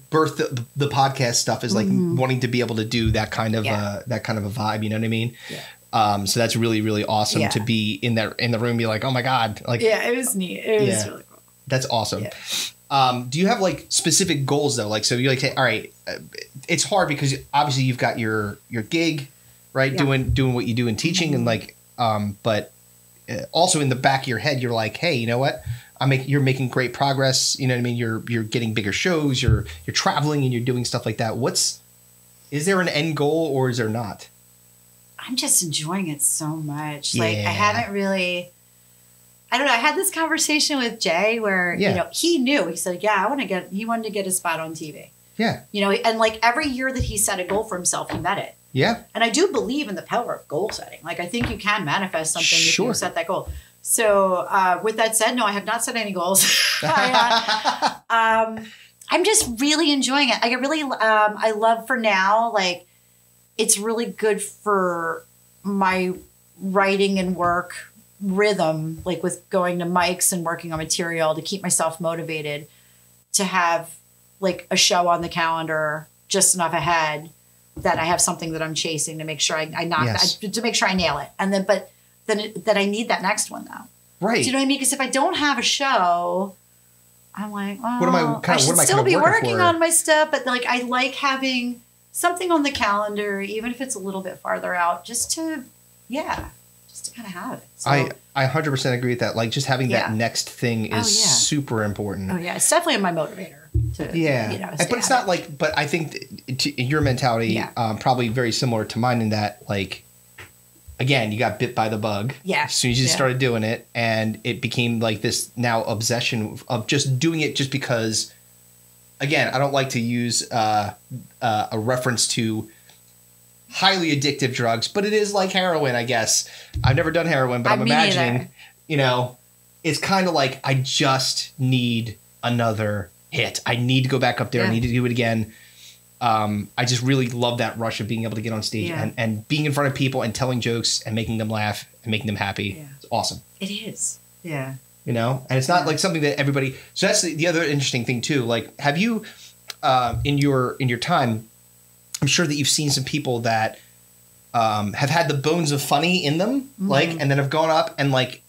birthed the podcast stuff is like wanting to be able to do that kind of a vibe. You know what I mean? Yeah. So that's really, really awesome to be in the room. Be like, oh my god, like it was neat. It was really cool. That's awesome. Yeah. Do you have like specific goals though? Like, so you're like, hey, all right, it's hard because obviously you've got your gig. Right, doing what you do in teaching, and like, but also in the back of your head, you're like, hey, you know what? You're making great progress. You know what I mean? You're getting bigger shows. You're traveling and you're doing stuff like that. Is there an end goal or is there not? I'm just enjoying it so much. Yeah. Like I haven't really. I don't know. I had this conversation with Jay where he knew. He said, "Yeah, he wanted to get a spot on TV." Yeah. And like every year that he set a goal for himself, he met it. Yeah. And I do believe in the power of goal setting. Like, I think you can manifest something if you set that goal. So with that said, no, I have not set any goals. I'm just really enjoying it. I love for now, like, it's really good for my writing and work rhythm, like with going to mics and working on material to keep myself motivated, to have like a show on the calendar just enough ahead that I have something that I'm chasing to make sure I to make sure I nail it. And then, that I need that next one though. Right. Do you know what I mean? Because if I don't have a show, I'm like, oh, I should still be working on my stuff. But like, I like having something on the calendar, even if it's a little bit farther out, just to kind of have it. So, I 100% agree with that. Like just having that next thing is super important. Oh yeah. It's definitely my motivator. But it's not like, but I think your mentality, probably very similar to mine in that, like, again, you got bit by the bug as soon as you started doing it, and it became like this now obsession of just doing it just because, again, I don't like to use a reference to highly addictive drugs, but it is like heroin, I guess. I've never done heroin, but I'm imagining, it's kind of like I just need another hit. I need to go back up there. I need to do it again. I just really love that rush of being able to get on stage and being in front of people and telling jokes and making them laugh and making them happy. Yeah. It's awesome. It is. Yeah. And it's not like something that everybody. So that's the other interesting thing too. Like, have you? in your time, I'm sure that you've seen some people that have had the bones of funny in them, like, and then have gone up and like,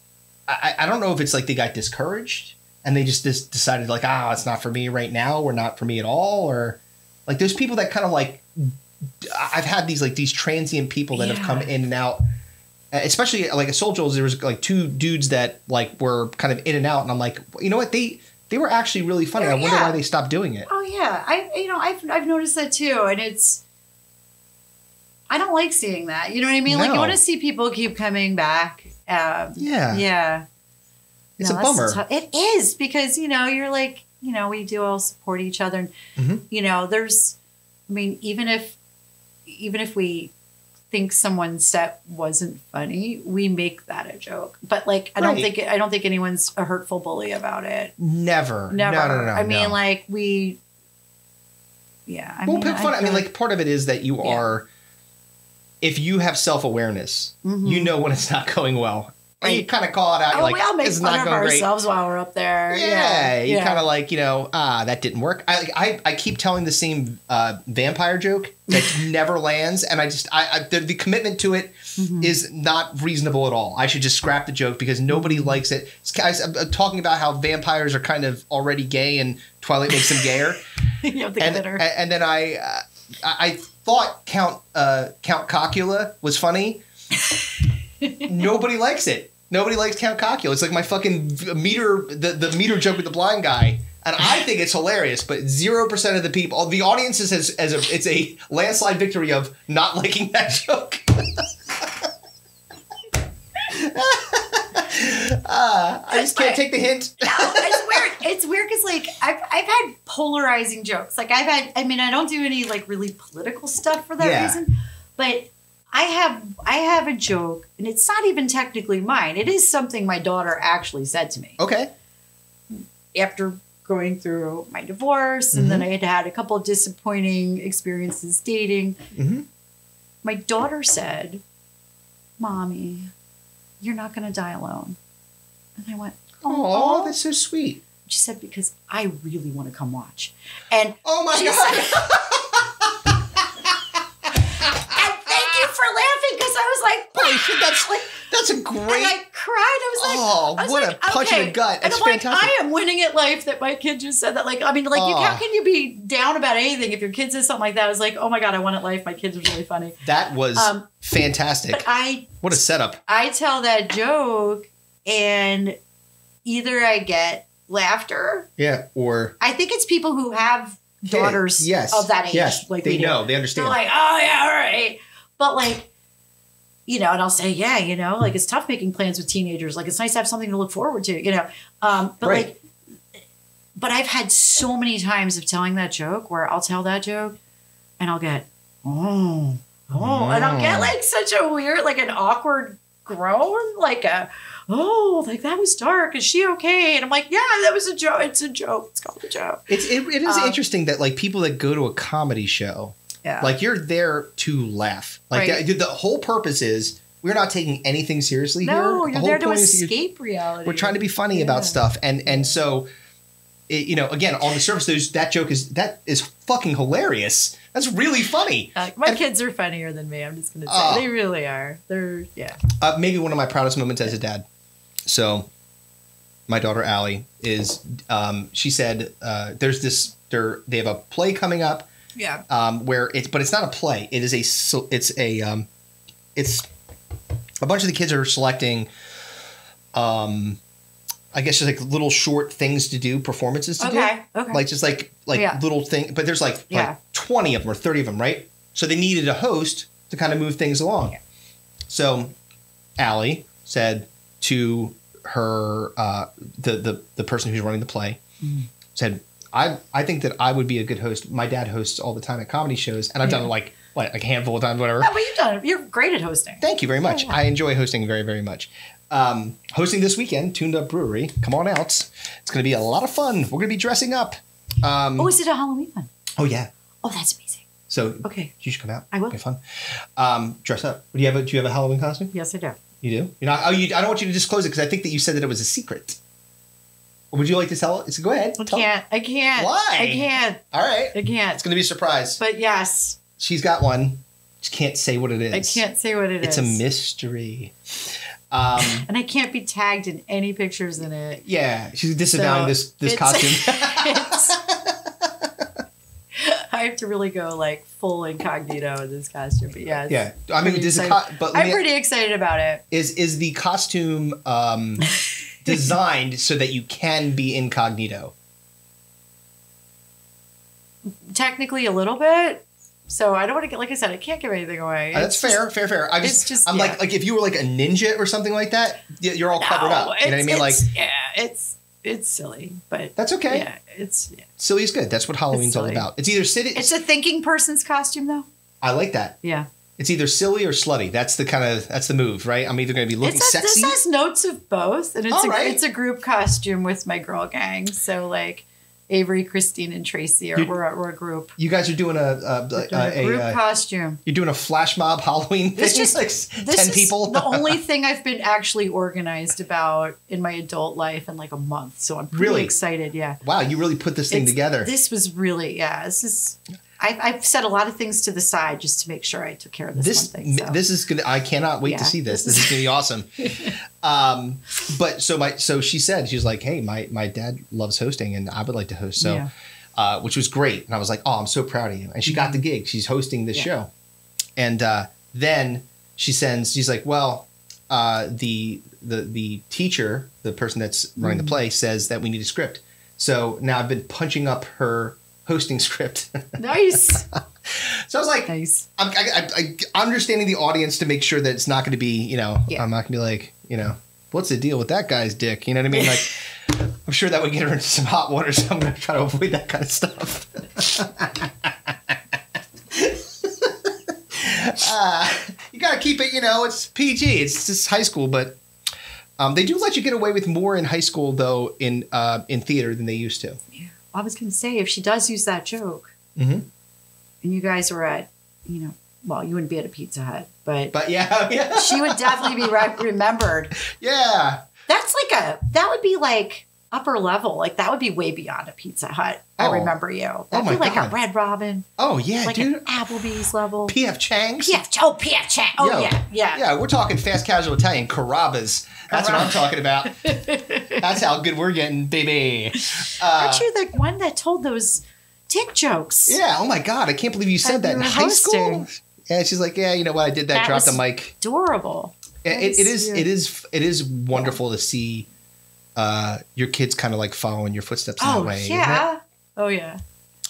I don't know if it's like they got discouraged and they just decided like, it's not for me right now, or not for me at all, or like there's people that kind of like, I've had these transient people that have come in and out, especially like at Soul Joel's. There was like 2 dudes that like were kind of in and out, and I'm like, you know what, they were actually really funny. I wonder why they stopped doing it. Oh yeah, I've noticed that too, and I don't like seeing that. You know what I mean? No. Like you want to see people keep coming back. Yeah. It's a bummer. It is, because you're like, we do all support each other, and there's, I mean, even if we think someone's set wasn't funny, we make that a joke. But like, I don't think anyone's a hurtful bully about it. Never. No. I mean, like we. Yeah. I mean, like part of it is that you are. If you have self-awareness, you know when it's not going well. And you kind of call it out. You're like, we all make it's fun not of going ourselves while we're up there. Yeah. You kind of like, that didn't work. I keep telling the same vampire joke that never lands. And the commitment to it is not reasonable at all. I should just scrap the joke because nobody likes it. I'm talking about how vampires are kind of already gay and Twilight makes them gayer. And then I thought Count Cocula was funny. Nobody likes it. Nobody likes Count Cocula. It's like my fucking meter, the meter joke with the blind guy. And I think it's hilarious, but 0% of the people, the audience it's a landslide victory of not liking that joke. I just can't take the hint. No, it's weird. It's weird because like I've had polarizing jokes. Like I don't do any like really political stuff for that reason, but I have a joke, and it's not even technically mine. It is something my daughter actually said to me. Okay. After going through my divorce, and then I had a couple of disappointing experiences dating, my daughter said, "Mommy, you're not going to die alone." And I went, "Oh, that's so sweet." She said, "Because I really want to come watch." And oh my God. For laughing, because I was like, holy shit, that's a great. And I cried. I was like, what a punch in the gut. That's fantastic. Like, I am winning at life that my kid just said that. Like, I mean, like, how can you be down about anything if your kid says something like that? I was like, oh my God, I won at life. My kid was really funny. That was fantastic. But what a setup. I tell that joke, and either I get laughter. Yeah, or. I think it's people who have daughters of that age. Yes, like they know. They understand. They're like, oh yeah, all right. But like, and I'll say, like it's tough making plans with teenagers. Like it's nice to have something to look forward to, but but I've had so many times of telling that joke where I'll tell that joke and I'll get, and I'll get like such a weird, like an awkward groan, like like that was dark. Is she okay? And I'm like, yeah, that was a joke. It's a joke. It's called a joke. It is interesting that like people that go to a comedy show, like you're there to laugh. Like the whole purpose is we're not taking anything seriously here. No, you're there to escape reality. We're trying to be funny about stuff. And so, again, on the surface, that joke is fucking hilarious. That's really funny. My kids are funnier than me. I'm just going to say. They really are. They're, maybe one of my proudest moments as a dad. So my daughter, Allie, is, she said, they have a play coming up. Yeah. But it's not a play. It's a bunch of the kids are selecting, I guess just like little short things to do, performances to do. Okay. Like just like little thing, but there's like 20 of them or 30 of them, right? So they needed a host to kind of move things along. Yeah. So Allie said to her, the person who's running the play, said, I think that I would be a good host. My dad hosts all the time at comedy shows, and I've done like a handful of times, whatever. No, but you've done it. You're great at hosting. Thank you very much. I enjoy hosting very, very much. Hosting this weekend, Tuned Up Brewery. Come on out. It's going to be a lot of fun. We're going to be dressing up. Is it a Halloween one? Oh, yeah. Oh, that's amazing. So you should come out. I will. It'll be fun. Dress up. Do you have a Halloween costume? Yes, I do. You do? You're not. I don't want you to disclose it because I think that you said that it was a secret. Would you like to tell it? Go ahead. I can't. Why? I can't. All right. I can't. It's going to be a surprise. But yes. She's got one. Just can't say what it is. I can't say what it is. It's a mystery. And I can't be tagged in any pictures in it. Yeah. She's disavowing this costume. I have to really go like full incognito in this costume. But yeah. Yeah. I mean, I'm pretty excited about it. Is the costume designed so that you can be incognito? Technically a little bit. So I don't want to get, like I said, I can't give anything away. That's fair. I'm like if you were like a ninja or something like that, you're all covered up. You know what I mean? Like, yeah, it's silly, but that's okay. Yeah, silly is good. That's what Halloween's all about. It's either silly. It's a thinking person's costume, though. I like that. Yeah. It's either silly or slutty. That's the move, right? I'm either going to be looking sexy. This has notes of both, and it's a group costume with my girl gang. So like Avery, Christine, and Tracy we're a group. You guys are doing a group costume. You're doing a flash mob Halloween. This is like 10 people. The only thing I've been actually organized about in my adult life in like a month. So I'm really excited. Yeah. Wow, you really put this thing together. This was really I've set a lot of things to the side just to make sure I took care of this one thing. So. This is good. I cannot wait to see this. This is going to be awesome. But so she said, she was like, hey, my dad loves hosting and I would like to host. So, which was great. And I was like, oh, I'm so proud of you. And she got the gig. She's hosting this show. And then she's like, well, the teacher, the person that's running the play says that we need a script. So now I've been punching up her hosting script. Nice. So I was like, nice. I'm understanding the audience to make sure that it's not going to be, I'm not going to be like, what's the deal with that guy's dick? You know what I mean? Like, I'm sure that would get her into some hot water, so I'm going to try to avoid that kind of stuff. You got to keep it, it's PG. It's just high school, but they do let you get away with more in high school, though, in theater than they used to. Yeah. I was going to say, if she does use that joke, and you guys were at, well, you wouldn't be at a Pizza Hut, but yeah. She would definitely be remembered. Yeah. That would be like upper level. Like that would be way beyond a Pizza Hut. I remember you. That'd be like a Red Robin. Oh yeah, like dude. An Applebee's level. P.F. Chang's. P.F. Chang. Oh yeah. Yeah, we're talking fast casual Italian Carrabba's. That's what I'm talking about. That's how good we're getting, baby. Aren't you the one that told those dick jokes? Yeah. Oh my God, I can't believe you said that in high school. Yeah, she's like, yeah, you know what? I did that. Dropped the mic. Adorable. It is wonderful to see your kids kind of like following your footsteps in that way. Yeah. Oh yeah.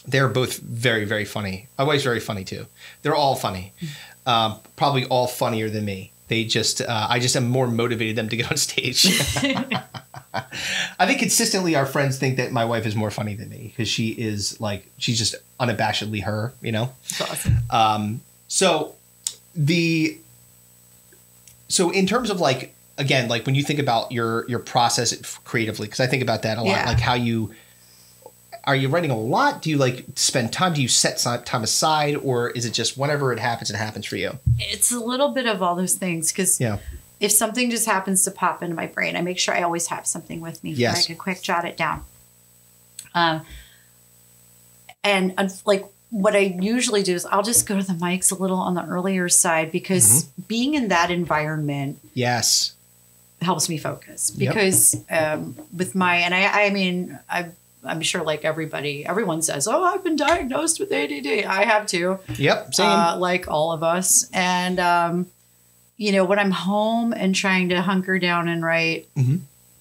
They're both very, very funny. My wife's very funny too. They're all funny. Probably all funnier than me. They just, I just am more motivated them to get on stage. I think consistently our friends think that my wife is more funny than me because she's just unabashedly her, That's awesome. So in terms of like, again, like when you think about your process creatively, because I think about that a lot, like are you writing a lot? Do you like spend time? Do you set time aside, or is it just whenever it happens for you? It's a little bit of all those things because if something just happens to pop into my brain, I make sure I always have something with me. Yes. I can quick jot it down. And like what I usually do is I'll just go to the mics a little on the earlier side because being in that environment helps me focus because with my, and I mean, I'm sure like everyone says, oh, I've been diagnosed with ADD. I have too. Yep. Same. Like all of us. And, when I'm home and trying to hunker down and write,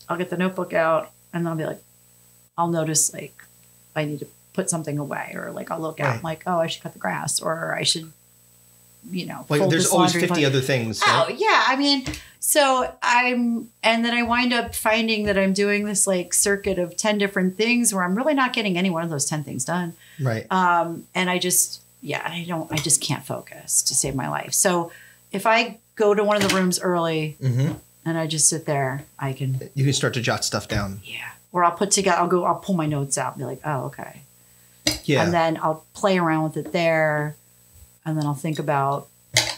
I'll get the notebook out and I'll be like, I'll notice like I need to put something away or like I'll look out and like, oh, I should cut the grass or I should, like there's always 50 other things. Right? Oh yeah. I mean, so and then I wind up finding that I'm doing this like circuit of 10 different things where I'm really not getting any one of those 10 things done. Right. And I just can't focus to save my life. So if I go to one of the rooms early and I just sit there, you can start to jot stuff down. Yeah. Or I'll pull my notes out and be like, oh, okay. Yeah. And then I'll play around with it there. And then I'll think about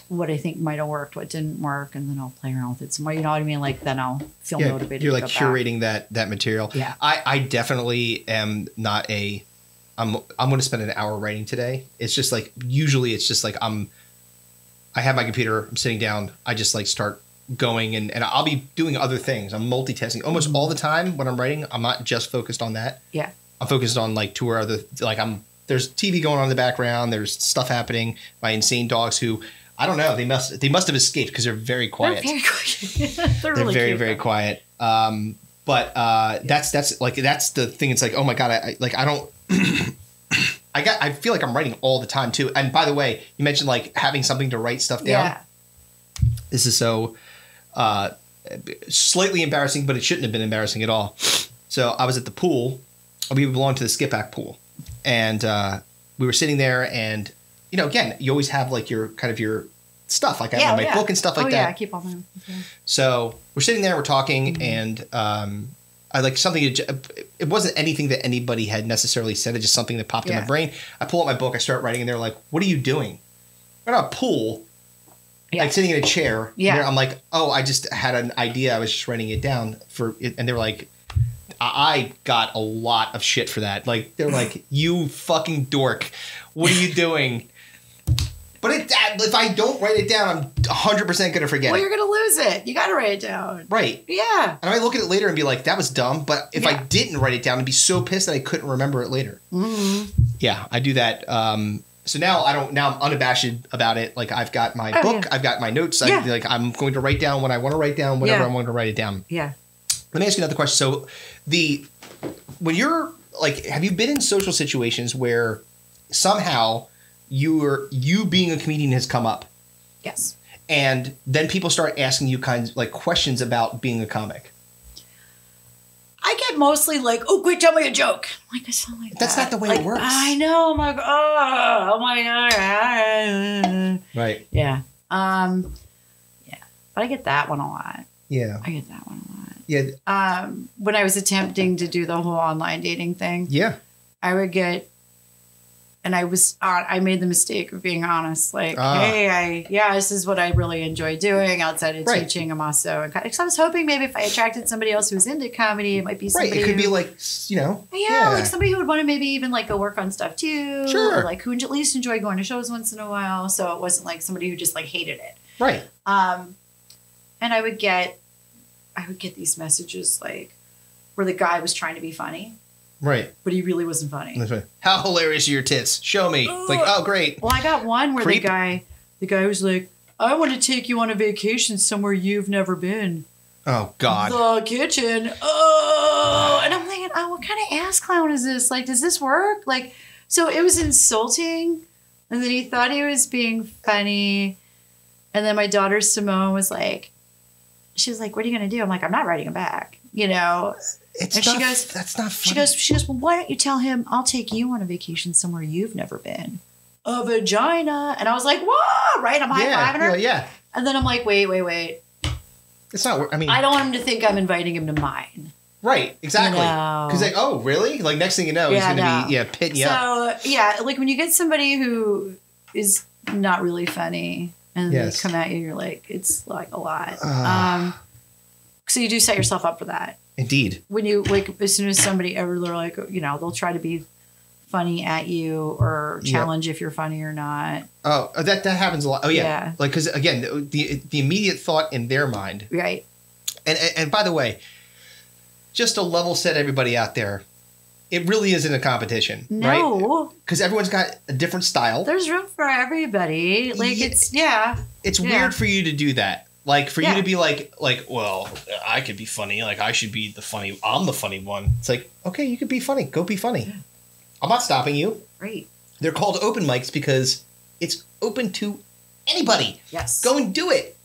what I think might have worked, what didn't work, and then I'll play around with it some more. You know what I mean? Like then I'll feel motivated. You're like curating that material. Yeah. I definitely am not I'm going to spend an hour writing today. It's just like, usually it's just like I have my computer, I'm sitting down, I just like start going and I'll be doing other things. I'm multitasking almost all the time when I'm writing. I'm not just focused on that. Yeah. I'm focused on like two or other, like there's TV going on in the background. There's stuff happening. My insane dogs who, I don't know, they must have escaped because they're very quiet. They're very quiet. They're really very, cute, very quiet. But that's the thing. It's like, oh my God, I don't, I feel like I'm writing all the time too. And by the way, you mentioned like having something to write stuff down. Yeah. This is so slightly embarrassing, but it shouldn't have been embarrassing at all. So I was at the pool. We belong to the skip back pool. And we were sitting there and, you know, again, you always have like your kind of your stuff. Like I have my book and stuff like that. Yeah, I keep all my So we're sitting there, we're talking, and I like something. It wasn't anything that anybody had necessarily said. It's just something that popped in my brain. I pull out my book, I start writing, and they're like, "What are you doing?" We're at a pool, like sitting in a chair. Yeah. I'm like, "Oh, I just had an idea. I was just writing it down for it," and they were like. I got a lot of shit for that. Like, they're like, you fucking dork. What are you doing? But if I don't write it down, I'm 100% going to forget it. Well, you're going to lose it. You got to write it down. Right. Yeah. And I might look at it later and be like, that was dumb. But if I didn't write it down, I'd be so pissed that I couldn't remember it later. Mm-hmm. Yeah, I do that. So now I'm unabashed about it. Like, I've got my book. I've got my notes. I'm going to write down what I want to write down, whenever I want to write it down. Yeah. Let me ask you another question. So when you're like, have you been in social situations where somehow you being a comedian has come up? Yes. And then people start asking you kinds like questions about being a comic. I get mostly like, oh, quick, tell me a joke. I'm like, I sound like That's not the way it works. I know. I'm like, oh my God. Right. Yeah. Yeah. But I get that one a lot. Yeah. I get that one a lot. Yeah. When I was attempting to do the whole online dating thing. Yeah. I would get, and I made the mistake of being honest. Like, hey, this is what I really enjoy doing outside of teaching. I'm also, because I was hoping maybe if I attracted somebody else who was into comedy, it might be somebody. Right. It could be like, you know. Yeah, like somebody who would want to maybe even like go work on stuff too. Sure. Or like who at least enjoyed going to shows once in a while. So it wasn't like somebody who just like hated it. Right. And I would get these messages like where the guy was trying to be funny. Right. But he really wasn't funny. That's right. How hilarious are your tits? Show me. Like, oh, great. Well, I got one where the guy was like, I want to take you on a vacation somewhere you've never been. Oh, God. The kitchen. Oh. And I'm thinking, oh, what kind of ass clown is this? Like, does this work? Like, so it was insulting. And then he thought he was being funny. And then my daughter Simone was like, she was like, what are you going to do? I'm like, I'm not writing him back. You know? She goes, that's not funny. She goes, well, why don't you tell him I'll take you on a vacation somewhere you've never been? A vagina. And I was like, whoa, right? I'm high-fiving her. Yeah. And then I'm like, wait. It's not, I mean. I don't want him to think I'm inviting him to mine. Right, exactly. Because like, oh, really? Like next thing you know, he's going to be, pitting you up. So, yeah, like when you get somebody who is not really funny and they come at you, you're like, it's like a lot. So you do set yourself up for that. Indeed. When you like, as soon as somebody ever, they're like, you know, they'll try to be funny at you or challenge if you're funny or not. Oh, that happens a lot. Oh yeah. Like, because again, the immediate thought in their mind. Right. And by the way, just to level set everybody out there, it really isn't a competition, right? Because everyone's got a different style. There's room for everybody. Like it's weird for you to do that. Like, for you to be like, well, I could be funny. Like, I should be I'm the funny one. It's like, okay, you could be funny. Go be funny. Yeah. I'm not stopping you. Right. They're called open mics because it's open to anybody. Yes. Go and do it.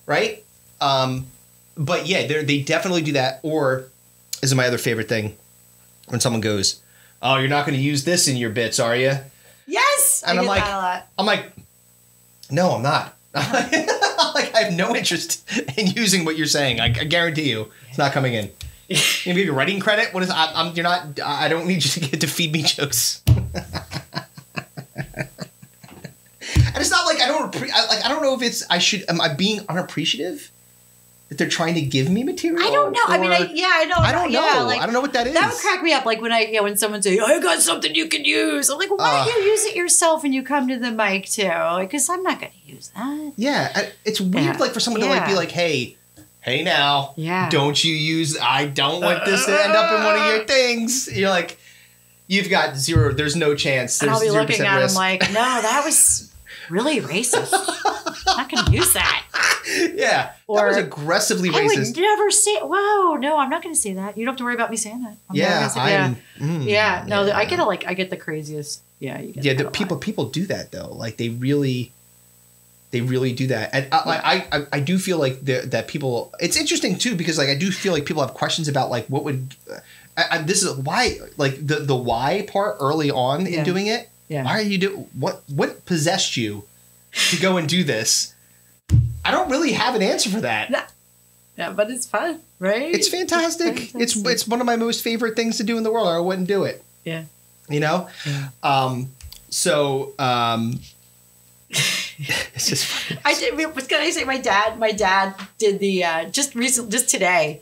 Right? But yeah, they definitely do that. Or, this is my other favorite thing, when someone goes, oh, you're not going to use this in your bits, are you? Yes! And I get that a lot. I'm like, no, I'm not. Like, I have no interest in using what you're saying. I guarantee you, it's not coming in. You give you writing credit. What is? You're not. I don't need you to feed me jokes. And it's not like I don't know if it's am I being unappreciative that they're trying to give me material? I don't know. I don't know. I don't know. Yeah, like, I don't know what that is. That would crack me up. Like when someone say, "I got something you can use," I'm like, well, why don't you use it yourself and you come to the mic too? Because I'm not going to use that. Yeah, it's weird. Like for someone to like be like, hey now, don't you use? I don't want this to end up in one of your things. You're like, you've got zero. There's no chance. There's and I'll be 0% looking at risk. him like, no, that was really racist. I'm not going to use that. Yeah, that was aggressively racist. I would never say. Whoa, no, I'm not going to say that. You don't have to worry about me saying that. No, I get the craziest. Yeah, you get people do that though. Like they really do that, and I do feel like that people. It's interesting too because like I do feel like people have questions about like what would. This is why like the why part early on in doing it. Yeah. Why are you what possessed you to go and do this? I don't really have an answer for that. Yeah, but it's fun, right? It's fantastic. It's one of my most favorite things to do in the world, or I wouldn't do it. Yeah. You know? Yeah. It's just funny. What can I say? My dad did the just today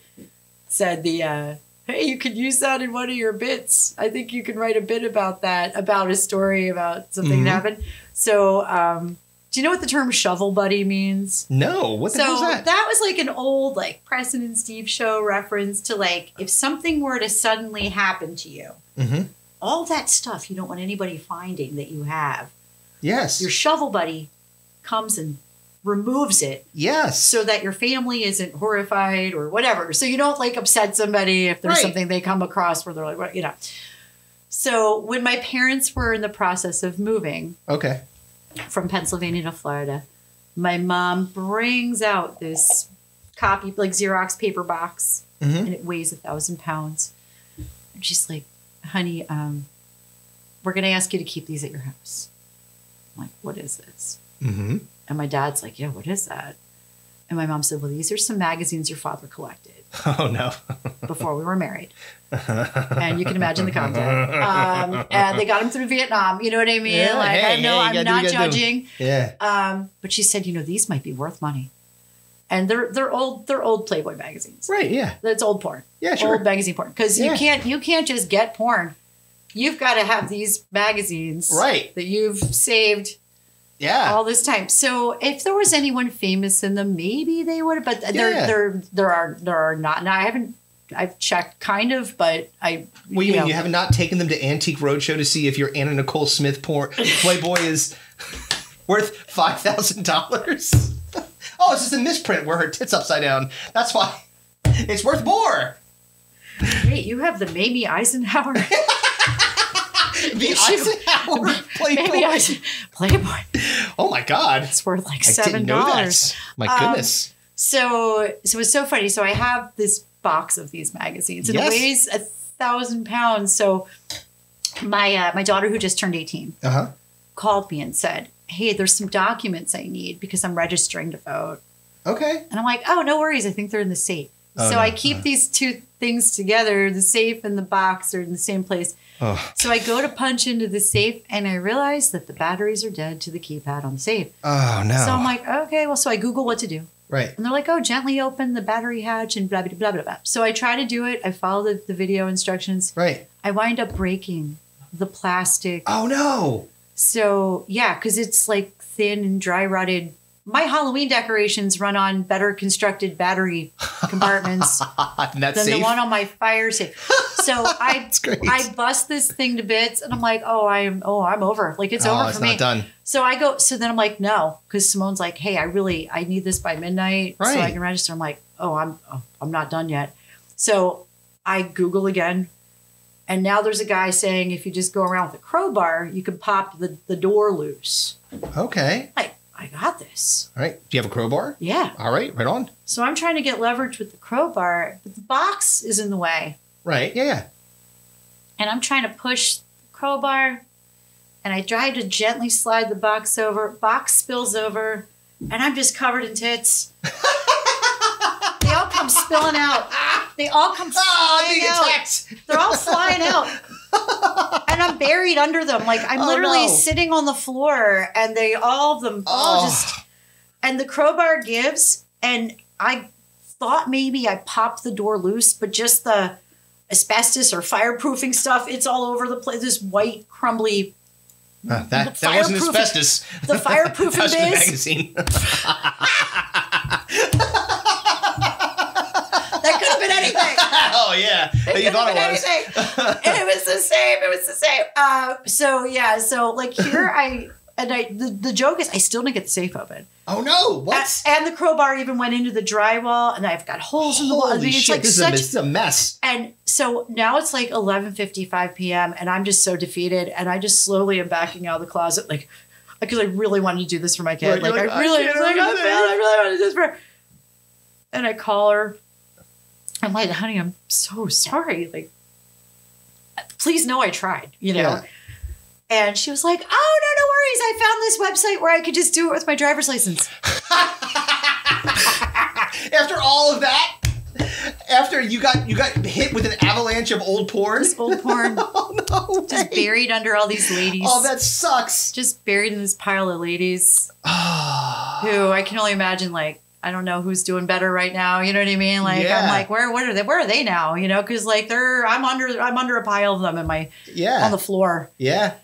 said the hey, you could use that in one of your bits. I think you can write a bit about that, about a story about something that happened. So do you know what the term shovel buddy means? No. What the hell is that? That was like an old like Preston and Steve show reference to like if something were to suddenly happen to you, all that stuff you don't want anybody finding that you have. Yes. Your shovel buddy comes and removes it. Yes. So that your family isn't horrified or whatever. So you don't like upset somebody if there's something they come across where they're like, what, you know. So when my parents were in the process of moving from Pennsylvania to Florida, my mom brings out this copy, like Xerox paper box, and it weighs 1,000 pounds. And she's like, honey, we're going to ask you to keep these at your house. I'm like, what is this? Mm-hmm. And my dad's like, yeah, what is that? And my mom said, well, these are some magazines your father collected. Oh, no. Before we were married. And you can imagine the content. And they got him through Vietnam. You know what I mean? Yeah, like, hey, I'm not judging. Yeah. But she said, these might be worth money. And they're old Playboy magazines. Right, yeah. That's old porn. Yeah, sure. Old magazine porn. Because you can't just get porn. You've got to have these magazines that you've saved all this time. So if there was anyone famous in them, maybe they would have, but there are not. Now I've checked kind of, but What do you mean? You have not taken them to Antique Roadshow to see if your Anna Nicole Smith Playboy is worth $5,000? Oh, it's just a misprint where her tit's upside down. That's why it's worth more. Wait, you have the Mamie Eisenhower? The Eisenhower Playboy. Playboy. Oh my God. It's worth like $7. I didn't know that. My goodness. So it's so funny. So I have this box of these magazines and it weighs 1,000 pounds. So my daughter, who just turned 18, called me and said, hey, there's some documents I need because I'm registering to vote. Okay. And I'm like, oh, no worries. I think they're in the safe. So I keep these two things together. The safe and the box are in the same place. Oh. So I go to punch into the safe and I realize that the batteries are dead to the keypad on the safe. Oh, no. So I'm like, okay, well, so I Google what to do. Right. And they're like, oh, gently open the battery hatch and blah, blah, blah, blah, blah. So I try to do it. I follow the video instructions. Right. I wind up breaking the plastic. Oh, no. So, yeah, because it's like thin and dry rotted. My Halloween decorations run on better constructed battery compartments than the one on my fire safe. So I bust this thing to bits and I'm like, I'm over. Like it's over for me. It's not done. So I go, so then I'm like, no, because Simone's like, hey, I need this by midnight so I can register. I'm like, I'm not done yet. So I Google again. And now there's a guy saying if you just go around with a crowbar, you can pop the door loose. Okay. I got this. All right. Do you have a crowbar? Yeah. All right. Right on. So I'm trying to get leverage with the crowbar, but the box is in the way. Right. Yeah. And I'm trying to push the crowbar, and I try to gently slide the box over. Box spills over, and I'm just covered in tits. They all come spilling out. They all come flying out. They're all flying out. And and I'm buried under them. Like I'm literally sitting on the floor, and all of them just, and the crowbar gives, and I thought maybe I popped the door loose, but just the asbestos or fireproofing stuff, it's all over the place. This white crumbly. That wasn't asbestos. The fireproofing biz. Magazine. That could have been anything. Oh yeah, you thought it was. It was the same. It was the same. So like here the joke is I still didn't get the safe open. Oh no! What? And the crowbar even went into the drywall, and I've got holes in the wall. Holy shit! This is a mess. And so now it's like 11:55 p.m. and I'm just so defeated, and I just slowly am backing out of the closet, like because I really wanted to do this for my kid. Right, I really wanted to do this for her. And I call her. I'm like, honey, I'm so sorry. Like, please know I tried. Yeah. And she was like, oh, no worries. I found this website where I could just do it with my driver's license. After all of that, after you got hit with an avalanche of old porn? Just old porn. Oh, no. Just buried under all these ladies. Oh, that sucks. Just buried in this pile of ladies who I can only imagine, like, I don't know who's doing better right now. You know what I mean? Like, yeah. I'm like, where are they now? You know, because like I'm under a pile of them in my on the floor. Yeah.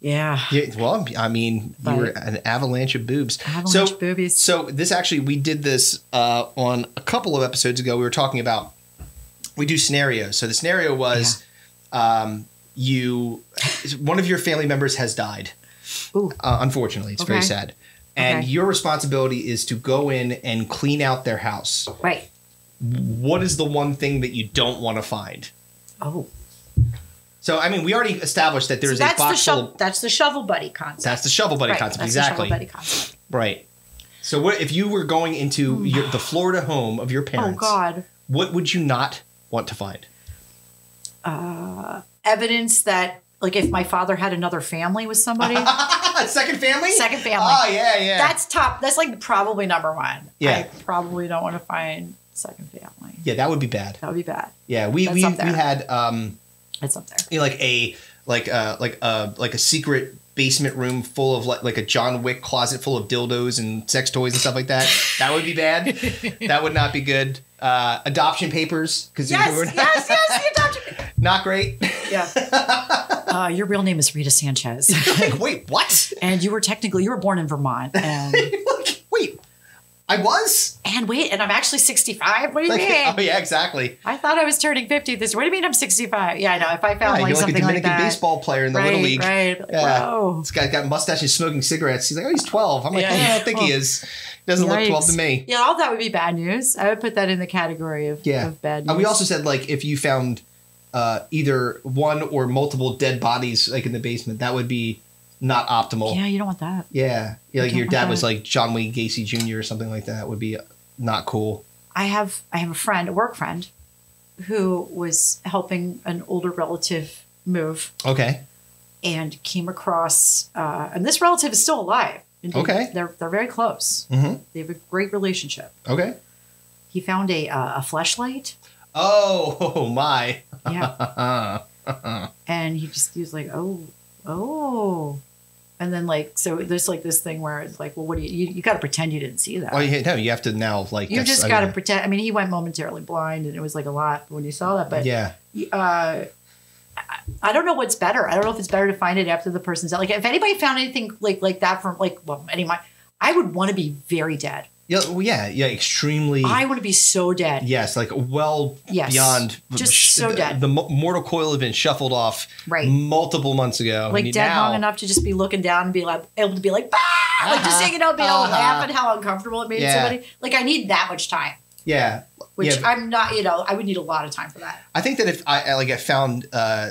Yeah. Well, I mean, you were an avalanche of boobs. Boobies. So this actually, we did this on a couple of episodes ago. We were talking about, we do scenarios. So the scenario was one of your family members has died. Ooh. Unfortunately, it's very sad. And your responsibility is to go in and clean out their house. Right. What is the one thing that you don't want to find? Oh. So, I mean, we already established that there's a box full of... That's the shovel buddy concept. That's the shovel buddy concept, that's exactly. The shovel buddy concept. Right. So, what if you were going into the Florida home of your parents? Oh, God. What would you not want to find? Evidence that, like, if my father had another family with somebody. Second family? Second family. Oh, yeah. That's top. That's, like, probably number one. Yeah. I probably don't want to find second family. Yeah, that would be bad. That would be bad. Yeah, we had... It's up there. You know, like a secret basement room full of like a John Wick closet full of dildos and sex toys and stuff like that. That would be bad. That would not be good. Adoption papers, because yes, the adoption papers. Not great. Yeah. Your real name is Rita Sanchez. Like, wait, what? And you were born in Vermont. And wait. I was? And I'm actually 65. What do you mean? Oh, yeah, exactly. I thought I was turning 50 this year. What do you mean I'm 65? Yeah, I know. If I found you're something like a Dominican like that. baseball player in the Little League. Right. Yeah. Whoa. This guy got mustaches, smoking cigarettes. He's like, oh, he's 12. I'm like, I don't think he is. He doesn't look 12 to me. Yeah, all that would be bad news. I would put that in the category of bad news. We also said, like, if you found either one or multiple dead bodies, like, in the basement, that would be not optimal. Yeah, you don't want that. Yeah. Like, your dad was, like, John Wayne Gacy Jr. or something like that would be not cool. I have a friend, a work friend, who was helping an older relative move. Okay. And came across, and this relative is still alive. Okay. They're very close. Mm-hmm. They have a great relationship. Okay. He found a fleshlight. Oh my. Yeah. And he was like, oh. And then, like, so there's, like, this thing where it's like, well, what do you got to pretend you didn't see that. Well, no, you have to now, like. You just got to pretend. I mean, he went momentarily blind, and it was, like, a lot when you saw that. But yeah. I don't know what's better. I don't know if it's better to find it after the person's dead. Like, if anybody found anything like that from, like, well, anyway, I would want to be very dead. Yeah, well, yeah, extremely. I want to be so dead. Yes, like beyond. Just so dead. The mortal coil had been shuffled off multiple months ago. Like dead long enough to just be looking down and be like, able to be like, bah! Like just being able to laugh at how uncomfortable it made somebody. Like I need that much time. Yeah. Which I'm not, I would need a lot of time for that. I think that if I found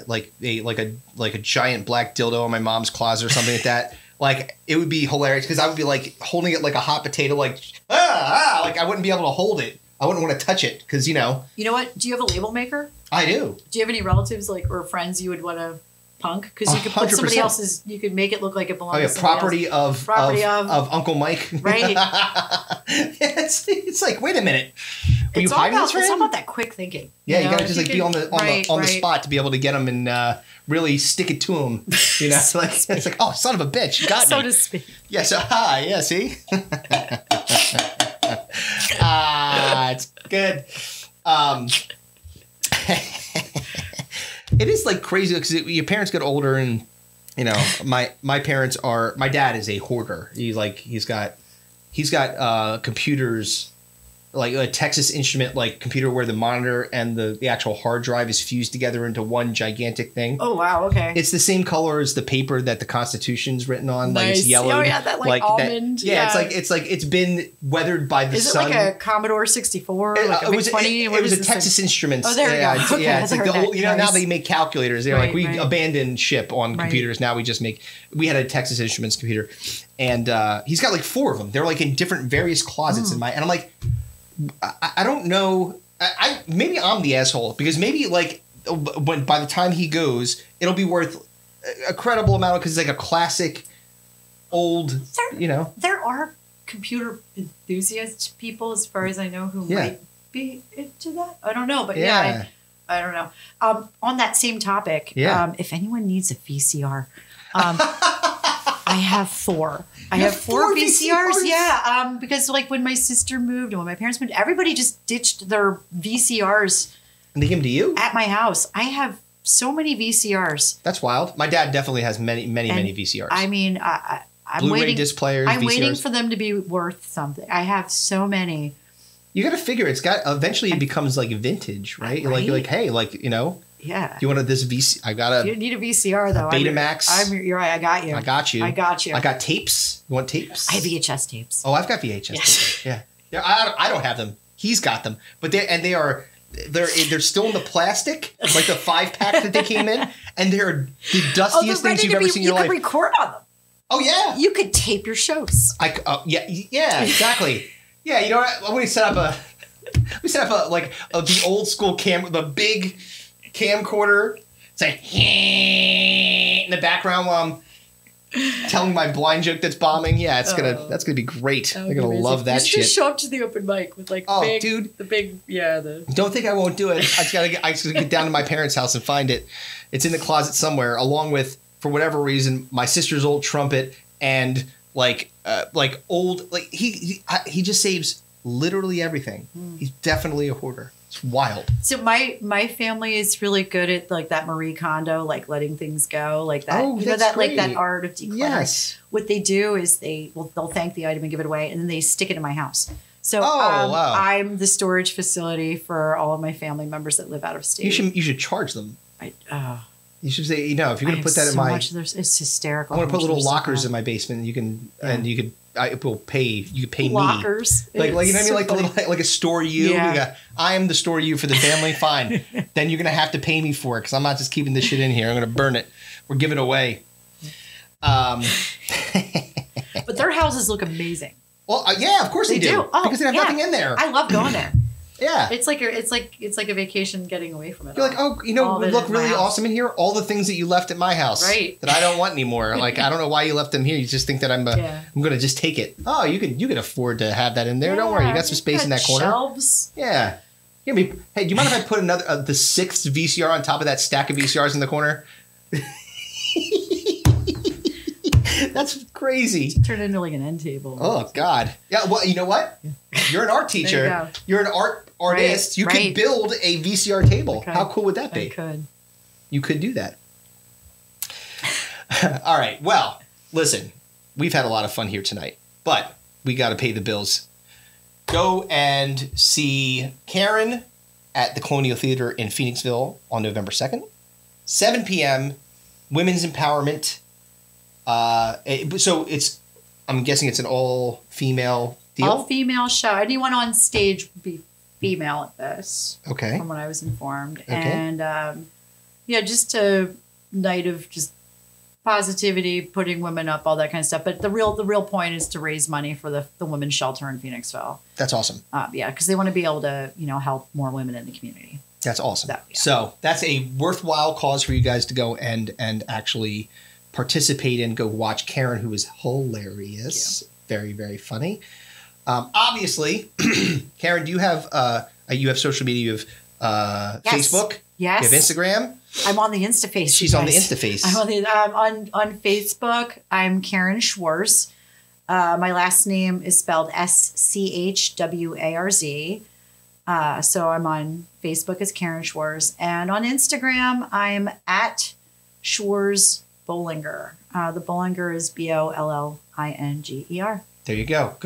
like a giant black dildo in my mom's closet or something like that. Like, it would be hilarious because I would be, like, holding it like a hot potato, like, like, I wouldn't be able to hold it. I wouldn't want to touch it because, You know what? Do you have a label maker? I do. Do you have any relatives, like, or friends you would want to punk because you could put somebody else's. You could make it look like it belongs. Oh yeah, to somebody property of Uncle Mike. Right. it's like, wait a minute. Were it's you hiding this for him? It's all about that quick thinking. Yeah, you gotta just like be on the spot to be able to get him and really stick it to him. You know, so it's like, oh, son of a bitch, you got me. So to speak. Yeah. So yeah. See. It's good. It is like crazy because your parents get older, and you know, my parents are. My dad is a hoarder. He's got computers, like a Texas Instrument like computer where the monitor and the actual hard drive is fused together into one gigantic thing. Oh wow! Okay. It's the same color as the paper that the Constitution's written on. Nice. Like it's yellow. Oh yeah, that like almond. That, yeah, it's like it's been weathered by the sun. Is it like a Commodore 64? Like a VIC 20? It was a Texas Instruments. Oh, there we go. Okay, yeah, it's like the old. You know, now nice. they make calculators. They're like we abandoned ship on computers. Now we just make. We had a Texas Instruments computer, and he's got like 4 of them. They're like in different various closets in my. And I'm like, I don't know. Maybe I'm the asshole because maybe like when by the time he goes, it'll be worth a credible amount because it's like a classic old. There are computer enthusiast people, as far as I know, who might be into that. I don't know, but I don't know. On that same topic, if anyone needs a VCR, I have 4. I have 4 VCRs. Yeah, because like when my sister moved and when my parents moved, everybody just ditched their VCRs. And they came to you? At my house. I have so many VCRs. That's wild. My dad definitely has many VCRs. I mean, I'm Blu-ray waiting. disc players, I'm VCRs. waiting for them to be worth something. I have so many. You got to figure it's got eventually it becomes like vintage, right? You're like, hey, like, you know. Yeah. You wanted this VCR? I got a. You need a VCR though. Betamax. You're right. I got you. I got you. I got you. I got tapes. You want tapes? I have VHS tapes. Oh, I've got VHS tapes. Yeah. I don't have them. He's got them, but they're still in the plastic, like the 5-pack that they came in, and they're the dustiest things you've ever seen in your life. You could record on them. Oh yeah. You could tape your shows. Yeah, exactly. Yeah, you know what? We set up the old school the big camcorder. It's like in the background while I'm telling my blind joke that's bombing. Yeah, that's gonna be great. They're gonna love that shit. Just show up to the open mic with like Don't think I won't do it. I just gotta get down to my parents' house and find it. It's in the closet somewhere, along with, for whatever reason, my sister's old trumpet and old he just saves literally everything. He's definitely a hoarder. It's wild. So my family is really good at like that Marie Kondo, like letting things go, like that. Oh, that great. like that art of decluttering. Yes. What they do is they'll thank the item and give it away, and then they stick it in my house. So wow. I'm the storage facility for all of my family members that live out of state. You should charge them. You should say, if you're going to put that in my... It's hysterical. I want to put little lockers in my basement, and you could pay me. Lockers. Like you know what I mean? Like the little, like a store you. Yeah. I am the store you for the family. Fine. Then you're going to have to pay me for it because I'm not just keeping this shit in here. I'm going to burn it or give it away. But their houses look amazing. Well, yeah, of course they do. Oh, because they have nothing in there. I love going there. Yeah. It's like a vacation getting away from it. You're like, oh, you know, would look really awesome in here. All the things that you left at my house, right? That I don't want anymore. Like, I don't know why you left them here. You just think that I'm going to just take it. Oh, you can afford to have that in there. Don't worry, you got some space in that corner. Shelves. Yeah. Hey, do you mind if I put another the 6th VCR on top of that stack of VCRs in the corner? That's crazy. Turn it into like an end table. Oh God. Yeah. Well, you know what? You're an art teacher. You're an artist. You could build a VCR table. How cool would that be? I could. You could do that. All right. Well, listen, we've had a lot of fun here tonight, but we got to pay the bills. Go and see Karen at the Colonial Theater in Phoenixville on November 2nd, 7 p.m. Women's Empowerment. So I'm guessing it's an all-female deal? All-female show. Anyone on stage would be female at this. Okay. From what I was informed. Okay. And, just a night of just positivity, putting women up, all that kind of stuff. But the real point is to raise money for the women's shelter in Phoenixville. That's awesome. Because they want to be able to, help more women in the community. That's awesome. So that's a worthwhile cause for you guys to go and actually participate in. Go watch Karen, who is hilarious. Very, very funny. Obviously, Karen, do you have social media? You have Facebook? Yes. You have Instagram? I'm on the Instaface. She's on the Instaface. I'm on Facebook. I'm Karen Schwarz. My last name is spelled Schwarz. So I'm on Facebook as Karen Schwarz. And on Instagram, I'm at Schwarz Bollinger. The Bollinger is Bollinger. There you go.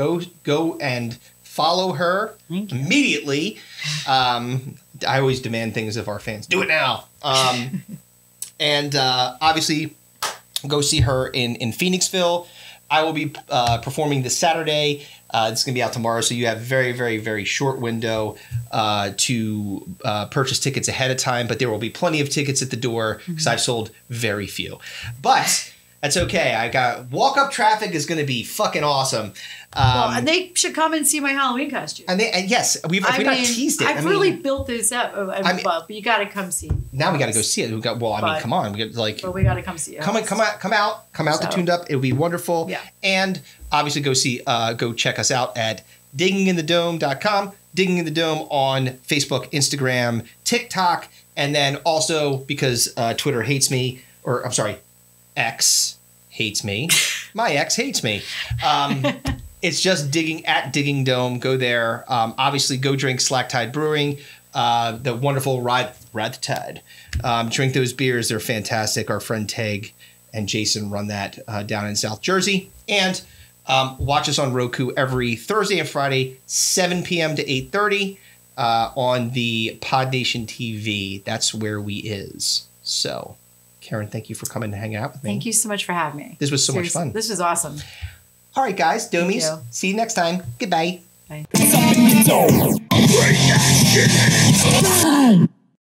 Go and follow her immediately. I always demand things of our fans. Do it now. And obviously, go see her in Phoenixville. I will be performing this Saturday. It's going to be out tomorrow, so you have very, very, very short window to purchase tickets ahead of time. But there will be plenty of tickets at the door because I've sold very few. But that's okay. I got walk-up traffic is going to be fucking awesome. And they should come and see my Halloween costume. And yes, we've not teased it. I've really built this up. But you got to come see it. Now we got to go see it. Come on. But we got to come see it. Come out to Tuned Up. It'll be wonderful. Yeah. And obviously go check us out at digginginthedome.com, Digging in the Dome on Facebook, Instagram, TikTok, and then also because Twitter hates me, or I'm sorry, X hates me. My ex hates me. It's just Digging Dome. Go there. Obviously, go drink Slack Tide Brewing. The wonderful Ride the Tide. Drink those beers. They're fantastic. Our friend Teg and Jason run that down in South Jersey. And watch us on Roku every Thursday and Friday, 7 p.m. to 8:30 on the PodNation TV. That's where we is. So, Karen, thank you for coming and hanging out with me. Thank you so much for having me. This was so much fun. This was awesome. All right, guys. Domies. See you next time. Goodbye. Bye.